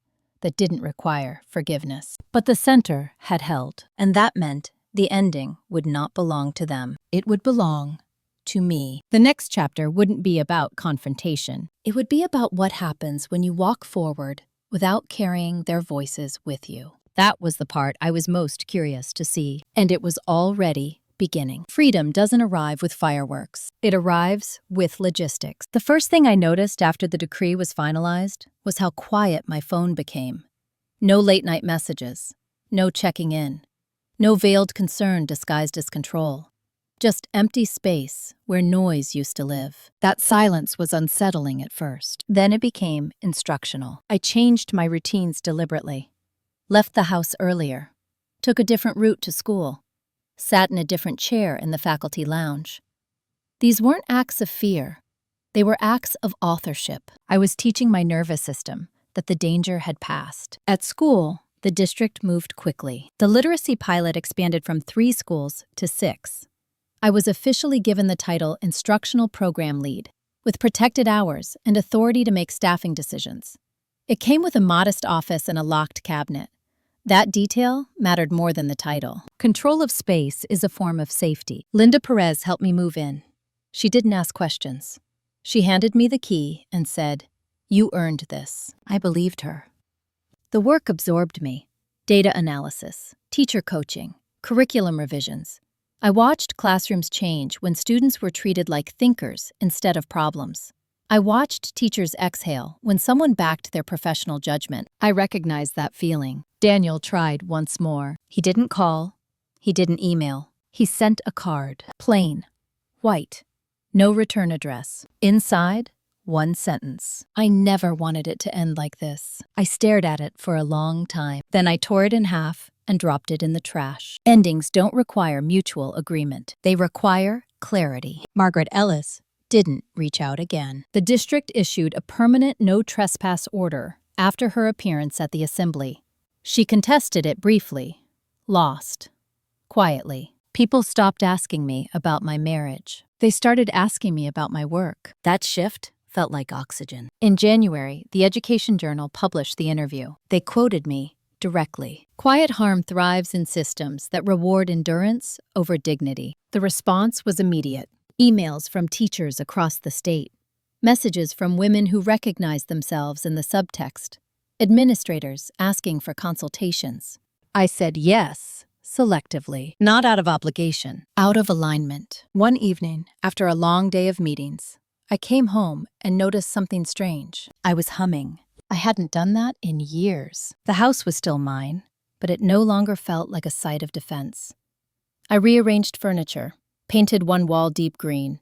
that didn't require forgiveness. But the center had held, and that meant the ending would not belong to them. It would belong to me. The next chapter wouldn't be about confrontation. It would be about what happens when you walk forward without carrying their voices with you. That was the part I was most curious to see, and it was already beginning. Freedom doesn't arrive with fireworks. It arrives with logistics. The first thing I noticed after the decree was finalized was how quiet my phone became. No late-night messages, no checking in, no veiled concern disguised as control. Just empty space where noise used to live. That silence was unsettling at first. Then it became instructional. I changed my routines deliberately. Left the house earlier, took a different route to school, sat in a different chair in the faculty lounge. These weren't acts of fear. They were acts of authorship. I was teaching my nervous system that the danger had passed. At school, the district moved quickly. The literacy pilot expanded from 3 schools to 6. I was officially given the title Instructional Program Lead, with protected hours and authority to make staffing decisions. It came with a modest office and a locked cabinet. That detail mattered more than the title. Control of space is a form of safety. Linda Perez helped me move in. She didn't ask questions. She handed me the key and said, "You earned this." I believed her. The work absorbed me. Data analysis, teacher coaching, curriculum revisions. I watched classrooms change when students were treated like thinkers instead of problems. I watched teachers exhale when someone backed their professional judgment. I recognized that feeling. Daniel tried once more. He didn't call. He didn't email. He sent a card. Plain. White. No return address. Inside, one sentence. I never wanted it to end like this. I stared at it for a long time. Then I tore it in half and dropped it in the trash. Endings don't require mutual agreement. They require clarity. Margaret Ellis didn't reach out again. The district issued a permanent no trespass order after her appearance at the assembly. She contested it briefly, lost, quietly. People stopped asking me about my marriage. They started asking me about my work. That shift felt like oxygen. In January, the Education Journal published the interview. They quoted me directly. Quiet harm thrives in systems that reward endurance over dignity. The response was immediate. Emails from teachers across the state. Messages from women who recognized themselves in the subtext. Administrators asking for consultations. I said yes, selectively, not out of obligation, out of alignment. One evening, after a long day of meetings, I came home and noticed something strange. I was humming. I hadn't done that in years. The house was still mine, but it no longer felt like a site of defense. I rearranged furniture, painted one wall deep green,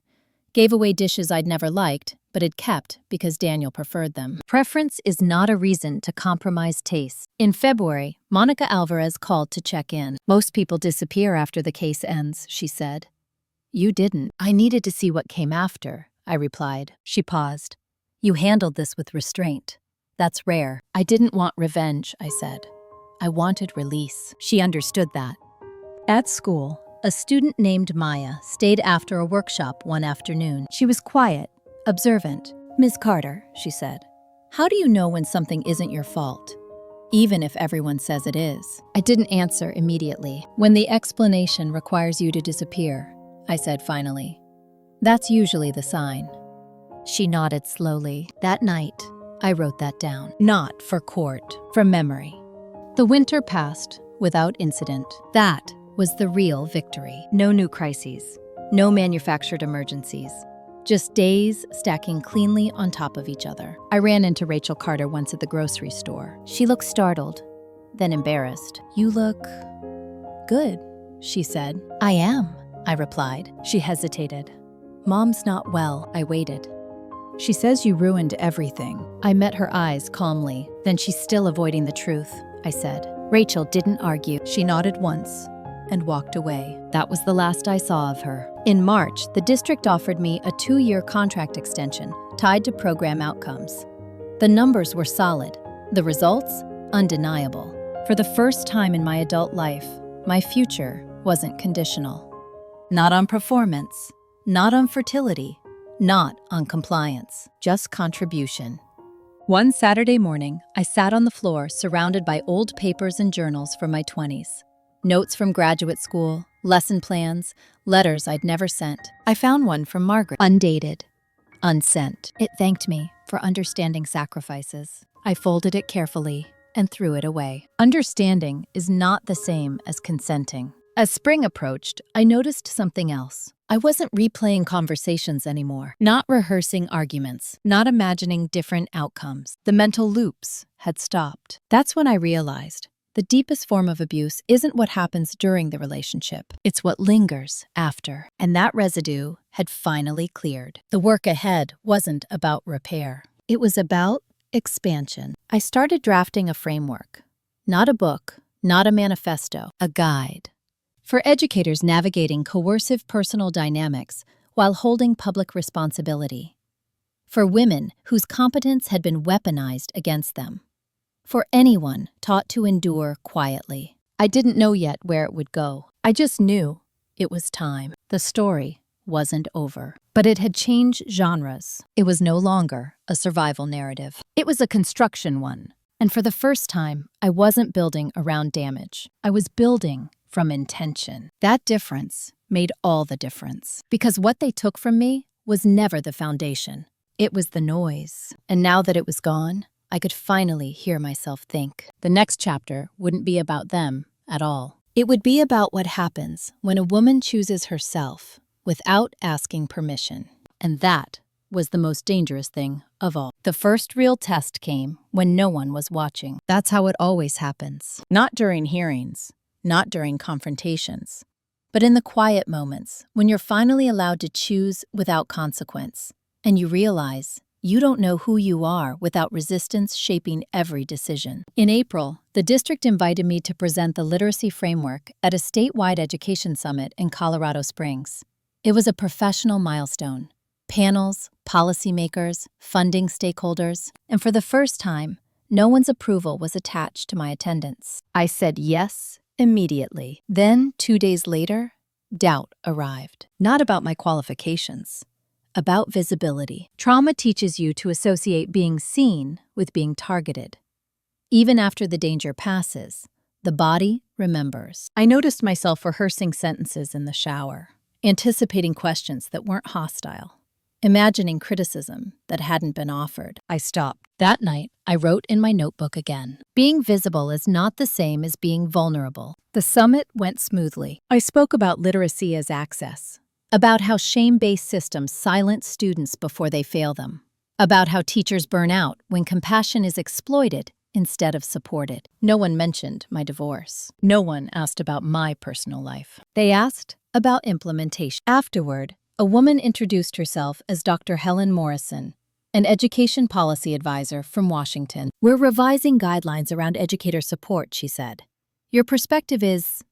gave away dishes I'd never liked, but had kept because Daniel preferred them. Preference is not a reason to compromise taste. In February, Monica Alvarez called to check in. Most people disappear after the case ends, she said. You didn't. I needed to see what came after, I replied. She paused. You handled this with restraint. That's rare. I didn't want revenge, I said. I wanted release. She understood that. At school, a student named Maya stayed after a workshop one afternoon. She was quiet, observant. Ms. Carter, she said, how do you know when something isn't your fault, even if everyone says it is? I didn't answer immediately. When the explanation requires you to disappear, I said finally. That's usually the sign. She nodded slowly. That night, I wrote that down. Not for court, from memory. The winter passed without incident. That was the real victory. No new crises, no manufactured emergencies, just days stacking cleanly on top of each other. I ran into Rachel Carter once at the grocery store. She looked startled, then embarrassed. You look good, she said. I am, I replied. She hesitated. Mom's not well. I waited. She says you ruined everything. I met her eyes calmly. Then she's still avoiding the truth, I said. Rachel didn't argue. She nodded once and walked away. That was the last I saw of her. In March, the district offered me a 2-year contract extension tied to program outcomes. The numbers were solid, the results undeniable. For the first time in my adult life, my future wasn't conditional. Not on performance, not on fertility, not on compliance, just contribution. One Saturday morning, I sat on the floor surrounded by old papers and journals from my 20s. Notes from graduate school, lesson plans, letters I'd never sent. I found one from Margaret, undated, unsent. It thanked me for understanding sacrifices. I folded it carefully and threw it away. Understanding is not the same as consenting. As spring approached, I noticed something else. I wasn't replaying conversations anymore, not rehearsing arguments, not imagining different outcomes. The mental loops had stopped. That's when I realized the deepest form of abuse isn't what happens during the relationship. It's what lingers after. And that residue had finally cleared. The work ahead wasn't about repair. It was about expansion. I started drafting a framework. Not a book, not a manifesto, a guide. For educators navigating coercive personal dynamics while holding public responsibility. For women whose competence had been weaponized against them. For anyone taught to endure quietly. I didn't know yet where it would go. I just knew it was time. The story wasn't over, but it had changed genres. It was no longer a survival narrative. It was a construction one. And for the first time, I wasn't building around damage. I was building from intention. That difference made all the difference. Because what they took from me was never the foundation. It was the noise. And now that it was gone, I could finally hear myself think. The next chapter wouldn't be about them at all. It would be about what happens when a woman chooses herself without asking permission. And that was the most dangerous thing of all. The first real test came when no one was watching. That's how it always happens. Not during hearings, not during confrontations, but in the quiet moments when you're finally allowed to choose without consequence, and you realize you don't know who you are without resistance shaping every decision. In April, the district invited me to present the literacy framework at a statewide education summit in Colorado Springs. It was a professional milestone. Panels, policymakers, funding stakeholders, and for the first time, no one's approval was attached to my attendance. I said yes immediately. Then, 2 days later, doubt arrived. Not about my qualifications. About visibility. Trauma teaches you to associate being seen with being targeted. Even after the danger passes, the body remembers. I noticed myself rehearsing sentences in the shower, anticipating questions that weren't hostile, imagining criticism that hadn't been offered. I stopped. That night, I wrote in my notebook again. Being visible is not the same as being vulnerable. The summit went smoothly. I spoke about literacy as access. About how shame-based systems silence students before they fail them. About how teachers burn out when compassion is exploited instead of supported. No one mentioned my divorce. No one asked about my personal life. They asked about implementation. Afterward, a woman introduced herself as Dr. Helen Morrison, an education policy advisor from Washington. "We're revising guidelines around educator support," she said. "Your perspective is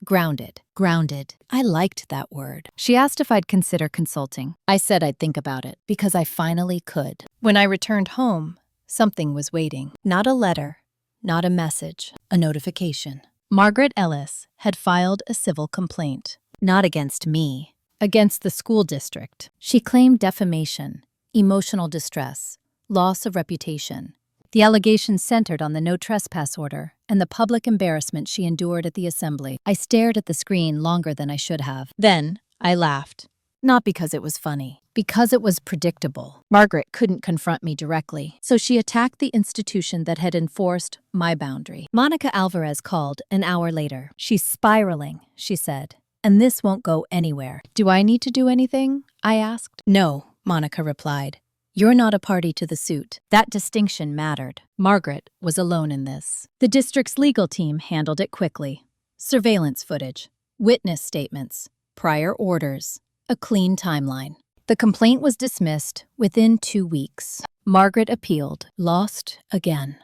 grounded." Grounded. I liked that word. She asked if I'd consider consulting. I said I'd think about it, because I finally could. When I returned home, something was waiting. Not a letter, not a message, a notification. Margaret Ellis had filed a civil complaint. Not against me, against the school district. She claimed defamation, emotional distress, loss of reputation. The allegations centered on the no trespass order and the public embarrassment she endured at the assembly. I stared at the screen longer than I should have. Then I laughed. Not because it was funny, because it was predictable. Margaret couldn't confront me directly, so she attacked the institution that had enforced my boundary. Monica Alvarez called an hour later. "She's spiraling," she said, "and this won't go anywhere." "Do I need to do anything?" I asked. "No," Monica replied. "You're not a party to the suit." That distinction mattered. Margaret was alone in this. The district's legal team handled it quickly. Surveillance footage, witness statements, prior orders, a clean timeline. The complaint was dismissed within 2 weeks. Margaret appealed, lost again.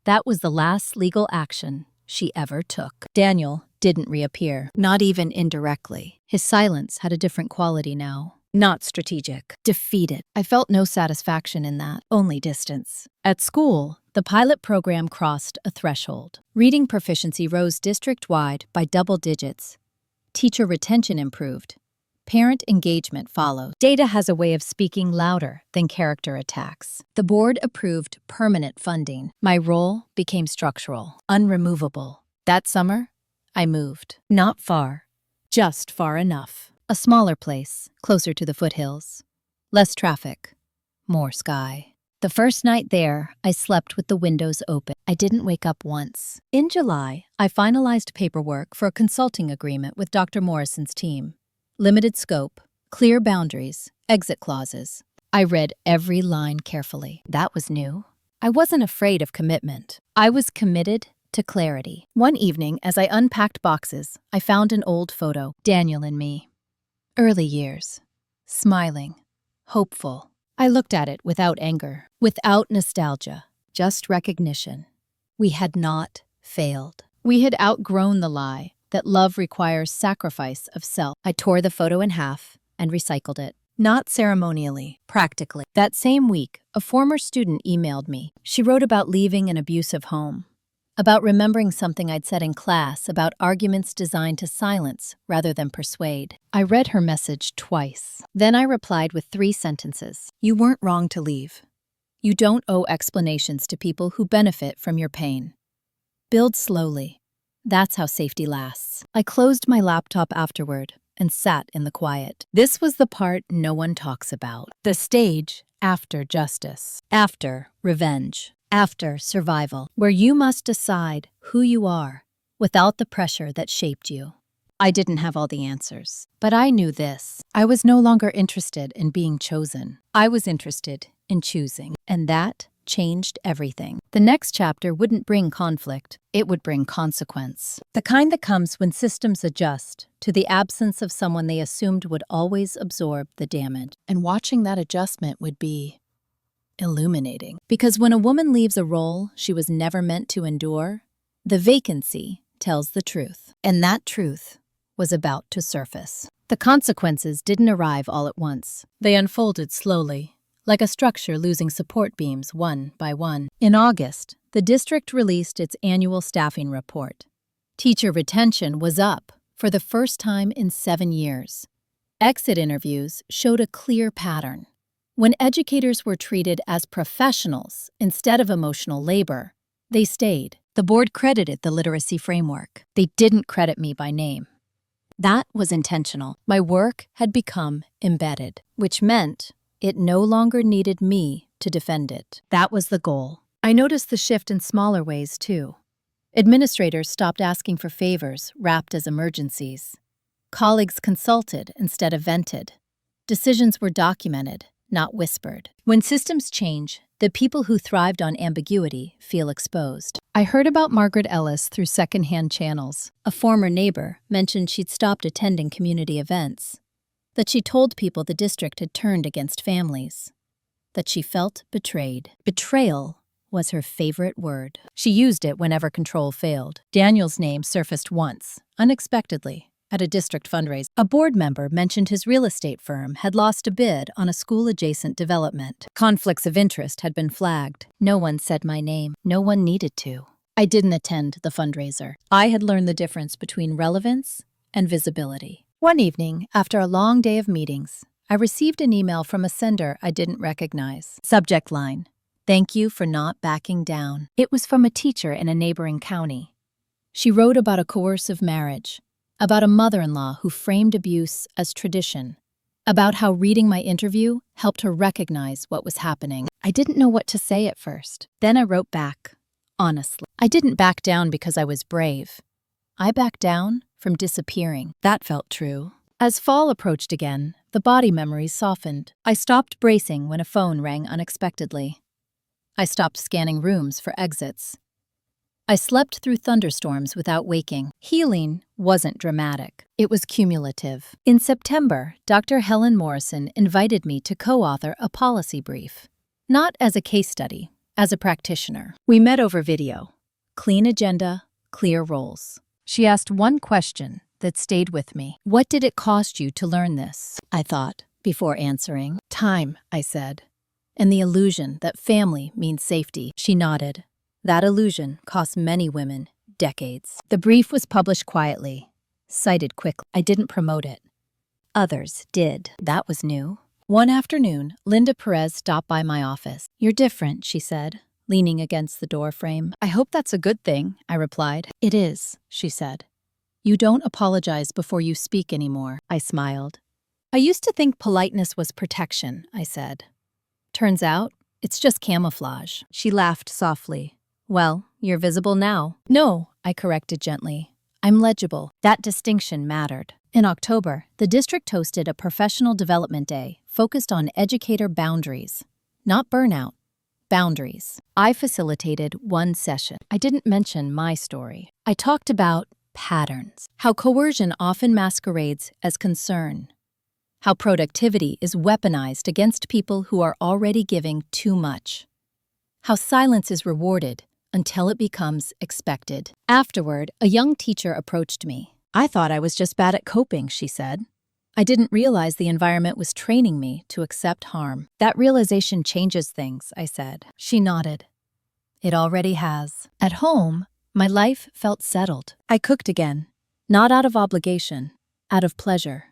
That was the last legal action she ever took. Daniel didn't reappear, not even indirectly. His silence had a different quality now. Not strategic. Defeated. I felt no satisfaction in that, only distance. At school, the pilot program crossed a threshold. Reading proficiency rose district-wide by double digits. Teacher retention improved. Parent engagement followed. Data has a way of speaking louder than character attacks. The board approved permanent funding. My role became structural, unremovable. That summer, I moved. Not far, just far enough. A smaller place, closer to the foothills. Less traffic, more sky. The first night there, I slept with the windows open. I didn't wake up once. In July, I finalized paperwork for a consulting agreement with Dr. Morrison's team. Limited scope, clear boundaries, exit clauses. I read every line carefully. That was new. I wasn't afraid of commitment. I was committed to clarity. One evening, as I unpacked boxes, I found an old photo. Daniel and me. Early years. Smiling. Hopeful. I looked at it without anger, without nostalgia, just recognition. We had not failed. We had outgrown the lie that love requires sacrifice of self. I tore the photo in half and recycled it. Not ceremonially, practically. That same week, a former student emailed me. She wrote about leaving an abusive home, about remembering something I'd said in class about arguments designed to silence rather than persuade. I read her message twice. Then I replied with 3 sentences. "You weren't wrong to leave. You don't owe explanations to people who benefit from your pain. Build slowly. That's how safety lasts." I closed my laptop afterward and sat in the quiet. This was the part no one talks about. The stage after justice, after revenge, after survival, where you must decide who you are without the pressure that shaped you. I didn't have all the answers, but I knew this. I was no longer interested in being chosen. I was interested in choosing, and that changed everything. The next chapter wouldn't bring conflict, it would bring consequence. The kind that comes when systems adjust to the absence of someone they assumed would always absorb the damage. And watching that adjustment would be illuminating. Because when a woman leaves a role she was never meant to endure, the vacancy tells the truth. And that truth was about to surface. The consequences didn't arrive all at once. They unfolded slowly, like a structure losing support beams one by one. In August, the district released its annual staffing report. Teacher retention was up for the first time in 7 years. Exit interviews showed a clear pattern. When educators were treated as professionals instead of emotional labor, they stayed. The board credited the literacy framework. They didn't credit me by name. That was intentional. My work had become embedded, which meant it no longer needed me to defend it. That was the goal. I noticed the shift in smaller ways, too. Administrators stopped asking for favors wrapped as emergencies. Colleagues consulted instead of vented. Decisions were documented, not whispered. When systems change, the people who thrived on ambiguity feel exposed. I heard about Margaret Ellis through secondhand channels. A former neighbor mentioned she'd stopped attending community events, that she told people the district had turned against families, that she felt betrayed. Betrayal was her favorite word. She used it whenever control failed. Daniel's name surfaced once, unexpectedly, at a district fundraiser. A board member mentioned his real estate firm had lost a bid on a school-adjacent development. Conflicts of interest had been flagged. No one said my name. No one needed to. I didn't attend the fundraiser. I had learned the difference between relevance and visibility. One evening, after a long day of meetings, I received an email from a sender I didn't recognize. Subject line: "Thank you for not backing down." It was from a teacher in a neighboring county. She wrote about a coercive marriage, about a mother-in-law who framed abuse as tradition, about how reading my interview helped her recognize what was happening. I didn't know what to say at first. Then I wrote back, honestly. I didn't back down because I was brave. I backed down from disappearing. That felt true. As fall approached again, the body memories softened. I stopped bracing when a phone rang unexpectedly. I stopped scanning rooms for exits. I slept through thunderstorms without waking. Healing wasn't dramatic. It was cumulative. In September, Dr. Helen Morrison invited me to co-author a policy brief. Not as a case study, as a practitioner. We met over video. Clean agenda, clear roles. She asked one question that stayed with me. What did it cost you to learn this? I thought, before answering. Time, I said. And the illusion that family means safety. She nodded. That illusion cost many women decades. The brief was published quietly, cited quickly. I didn't promote it. Others did. That was new. One afternoon, Linda Perez stopped by my office. "You're different," she said, leaning against the door frame. "I hope that's a good thing," I replied. "It is," she said. "You don't apologize before you speak anymore." I smiled. "I used to think politeness was protection," I said. "Turns out, it's just camouflage." She laughed softly. "Well, you're visible now." "No," I corrected gently. "I'm legible." That distinction mattered. In October, the district hosted a professional development day focused on educator boundaries. Not burnout, boundaries. I facilitated one session. I didn't mention my story. I talked about patterns, how coercion often masquerades as concern, how productivity is weaponized against people who are already giving too much, how silence is rewarded until it becomes expected. Afterward, a young teacher approached me. "I thought I was just bad at coping," she said. "I didn't realize the environment was training me to accept harm." "That realization changes things," I said. She nodded. "It already has." At home, my life felt settled. I cooked again, not out of obligation, out of pleasure.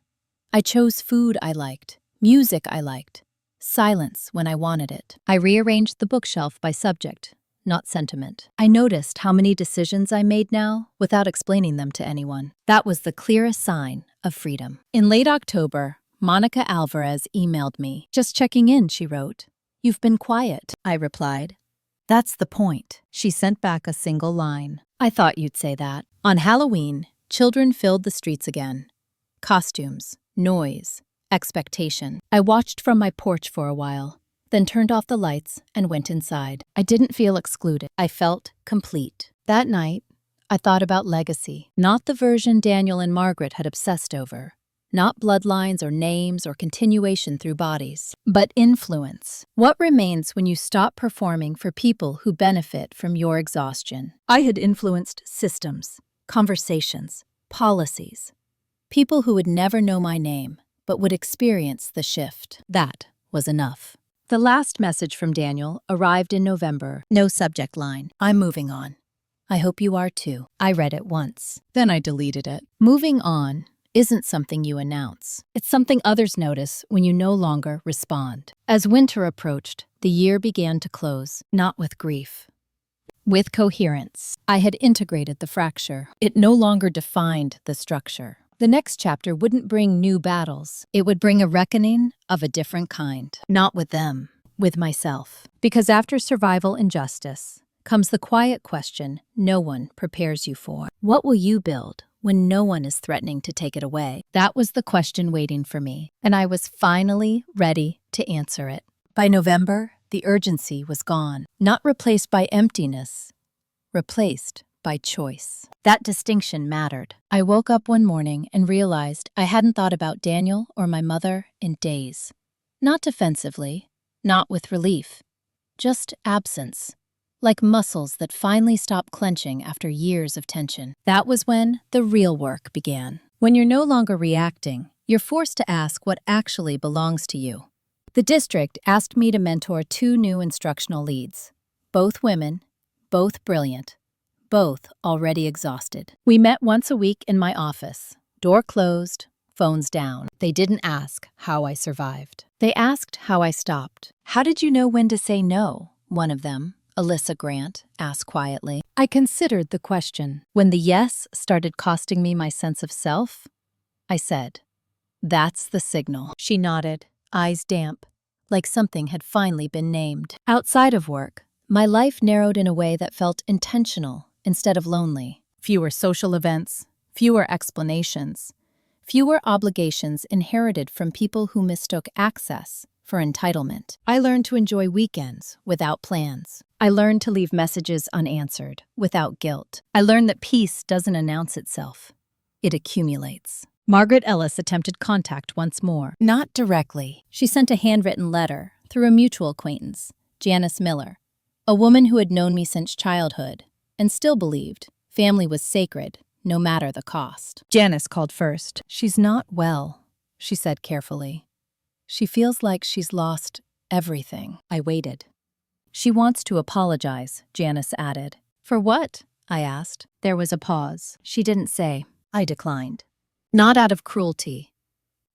I chose food I liked, music I liked, silence when I wanted it. I rearranged the bookshelf by subject, not sentiment. I noticed how many decisions I made now without explaining them to anyone. That was the clearest sign of freedom. In late October, Monica Alvarez emailed me. "Just checking in," she wrote. "You've been quiet," I replied. "That's the point." She sent back a single line. "I thought you'd say that." On Halloween, children filled the streets again. Costumes, noise, expectation. I watched from my porch for a while, then turned off the lights and went inside. I didn't feel excluded. I felt complete. That night, I thought about legacy, not the version Daniel and Margaret had obsessed over, not bloodlines or names or continuation through bodies, but influence. What remains when you stop performing for people who benefit from your exhaustion? I had influenced systems, conversations, policies, people who would never know my name, but would experience the shift. That was enough. The last message from Daniel arrived in November. No subject line. "I'm moving on. I hope you are too." I read it once. Then I deleted it. Moving on isn't something you announce. It's something others notice when you no longer respond. As winter approached, the year began to close, not with grief, with coherence. I had integrated the fracture. It no longer defined the structure. The next chapter wouldn't bring new battles. It would bring a reckoning of a different kind. Not with them, with myself. Because after survival and justice comes the quiet question no one prepares you for. What will you build when no one is threatening to take it away? That was the question waiting for me, and I was finally ready to answer it. By November, the urgency was gone, not replaced by emptiness, replaced by choice. That distinction mattered. I woke up one morning and realized I hadn't thought about Daniel or my mother in days. Not defensively, not with relief, just absence, like muscles that finally stop clenching after years of tension. That was when the real work began. When you're no longer reacting, you're forced to ask what actually belongs to you. The district asked me to mentor 2 new instructional leads, both women, both brilliant, both already exhausted. We met once a week in my office, door closed, phones down. They didn't ask how I survived. They asked how I stopped. How did you know when to say no? One of them, Alyssa Grant, asked quietly. I considered the question. When the yes started costing me my sense of self, I said, "That's the signal." She nodded, eyes damp, like something had finally been named. Outside of work, my life narrowed in a way that felt intentional instead of lonely. Fewer social events, fewer explanations, fewer obligations inherited from people who mistook access for entitlement. I learned to enjoy weekends without plans. I learned to leave messages unanswered without guilt. I learned that peace doesn't announce itself. It accumulates. Margaret Ellis attempted contact once more. Not directly. She sent a handwritten letter through a mutual acquaintance, Janice Miller, a woman who had known me since childhood and still believed family was sacred, no matter the cost. Janice called first. "She's not well," she said carefully. "She feels like she's lost everything." I waited. "She wants to apologize," Janice added. "For what?" I asked. There was a pause. She didn't say. I declined. Not out of cruelty,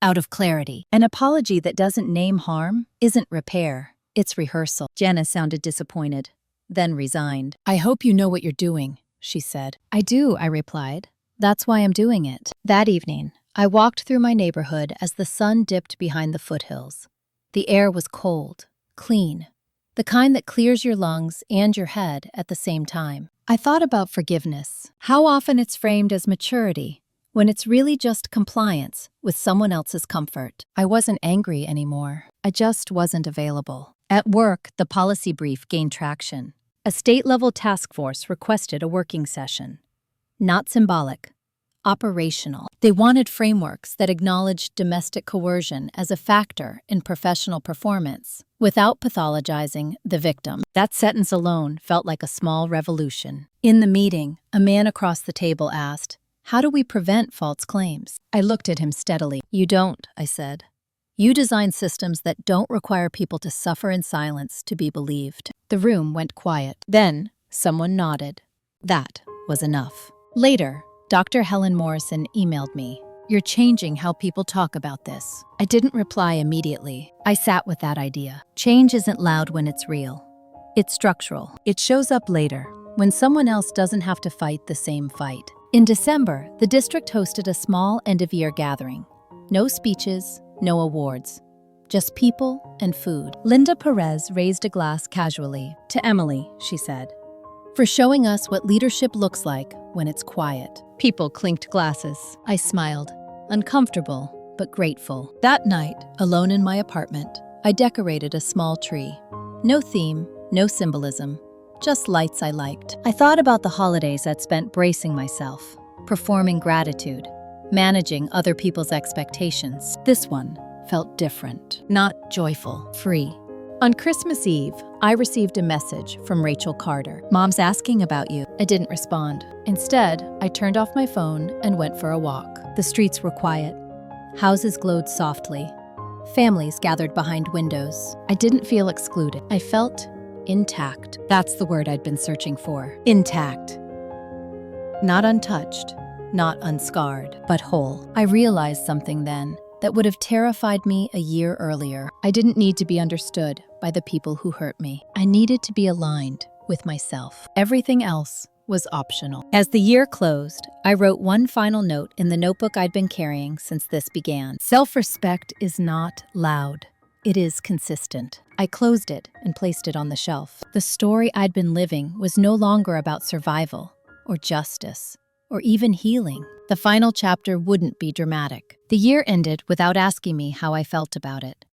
out of clarity. An apology that doesn't name harm isn't repair, it's rehearsal. Janice sounded disappointed, then resigned. "I hope you know what you're doing," she said. "I do," I replied. "That's why I'm doing it." That evening, I walked through my neighborhood as the sun dipped behind the foothills. The air was cold, clean, the kind that clears your lungs and your head at the same time. I thought about forgiveness, how often it's framed as maturity, when it's really just compliance with someone else's comfort. I wasn't angry anymore. I just wasn't available. At work, the policy brief gained traction. A state-level task force requested a working session. Not symbolic, operational. They wanted frameworks that acknowledged domestic coercion as a factor in professional performance, without pathologizing the victim. That sentence alone felt like a small revolution. In the meeting, a man across the table asked, "How do we prevent false claims?" I looked at him steadily. "You don't," I said. "You design systems that don't require people to suffer in silence to be believed." The room went quiet. Then, someone nodded. That was enough. Later, Dr. Helen Morrison emailed me. "You're changing how people talk about this." I didn't reply immediately. I sat with that idea. Change isn't loud when it's real. It's structural. It shows up later, when someone else doesn't have to fight the same fight. In December, the district hosted a small end-of-year gathering. No speeches, no awards. Just people and food. Linda Perez raised a glass casually. "To Emily," she said, "for showing us what leadership looks like when it's quiet." People clinked glasses. I smiled, uncomfortable but grateful. That night, alone in my apartment, I decorated a small tree. No theme, no symbolism. Just lights I liked. I thought about the holidays I'd spent bracing myself, performing gratitude, managing other people's expectations. This one felt different, not joyful, free. On Christmas Eve, I received a message from Rachel Carter. "Mom's asking about you." I didn't respond. Instead, I turned off my phone and went for a walk. The streets were quiet. Houses glowed softly. Families gathered behind windows. I didn't feel excluded. I felt intact. That's the word I'd been searching for. Intact. Not untouched, not unscarred, but whole. I realized something then that would have terrified me a year earlier. I didn't need to be understood by the people who hurt me. I needed to be aligned with myself. Everything else was optional. As the year closed, I wrote one final note in the notebook I'd been carrying since this began. Self-respect is not loud. It is consistent. I closed it and placed it on the shelf. The story I'd been living was no longer about survival, or justice, or even healing. The final chapter wouldn't be dramatic. The year ended without asking me how I felt about it.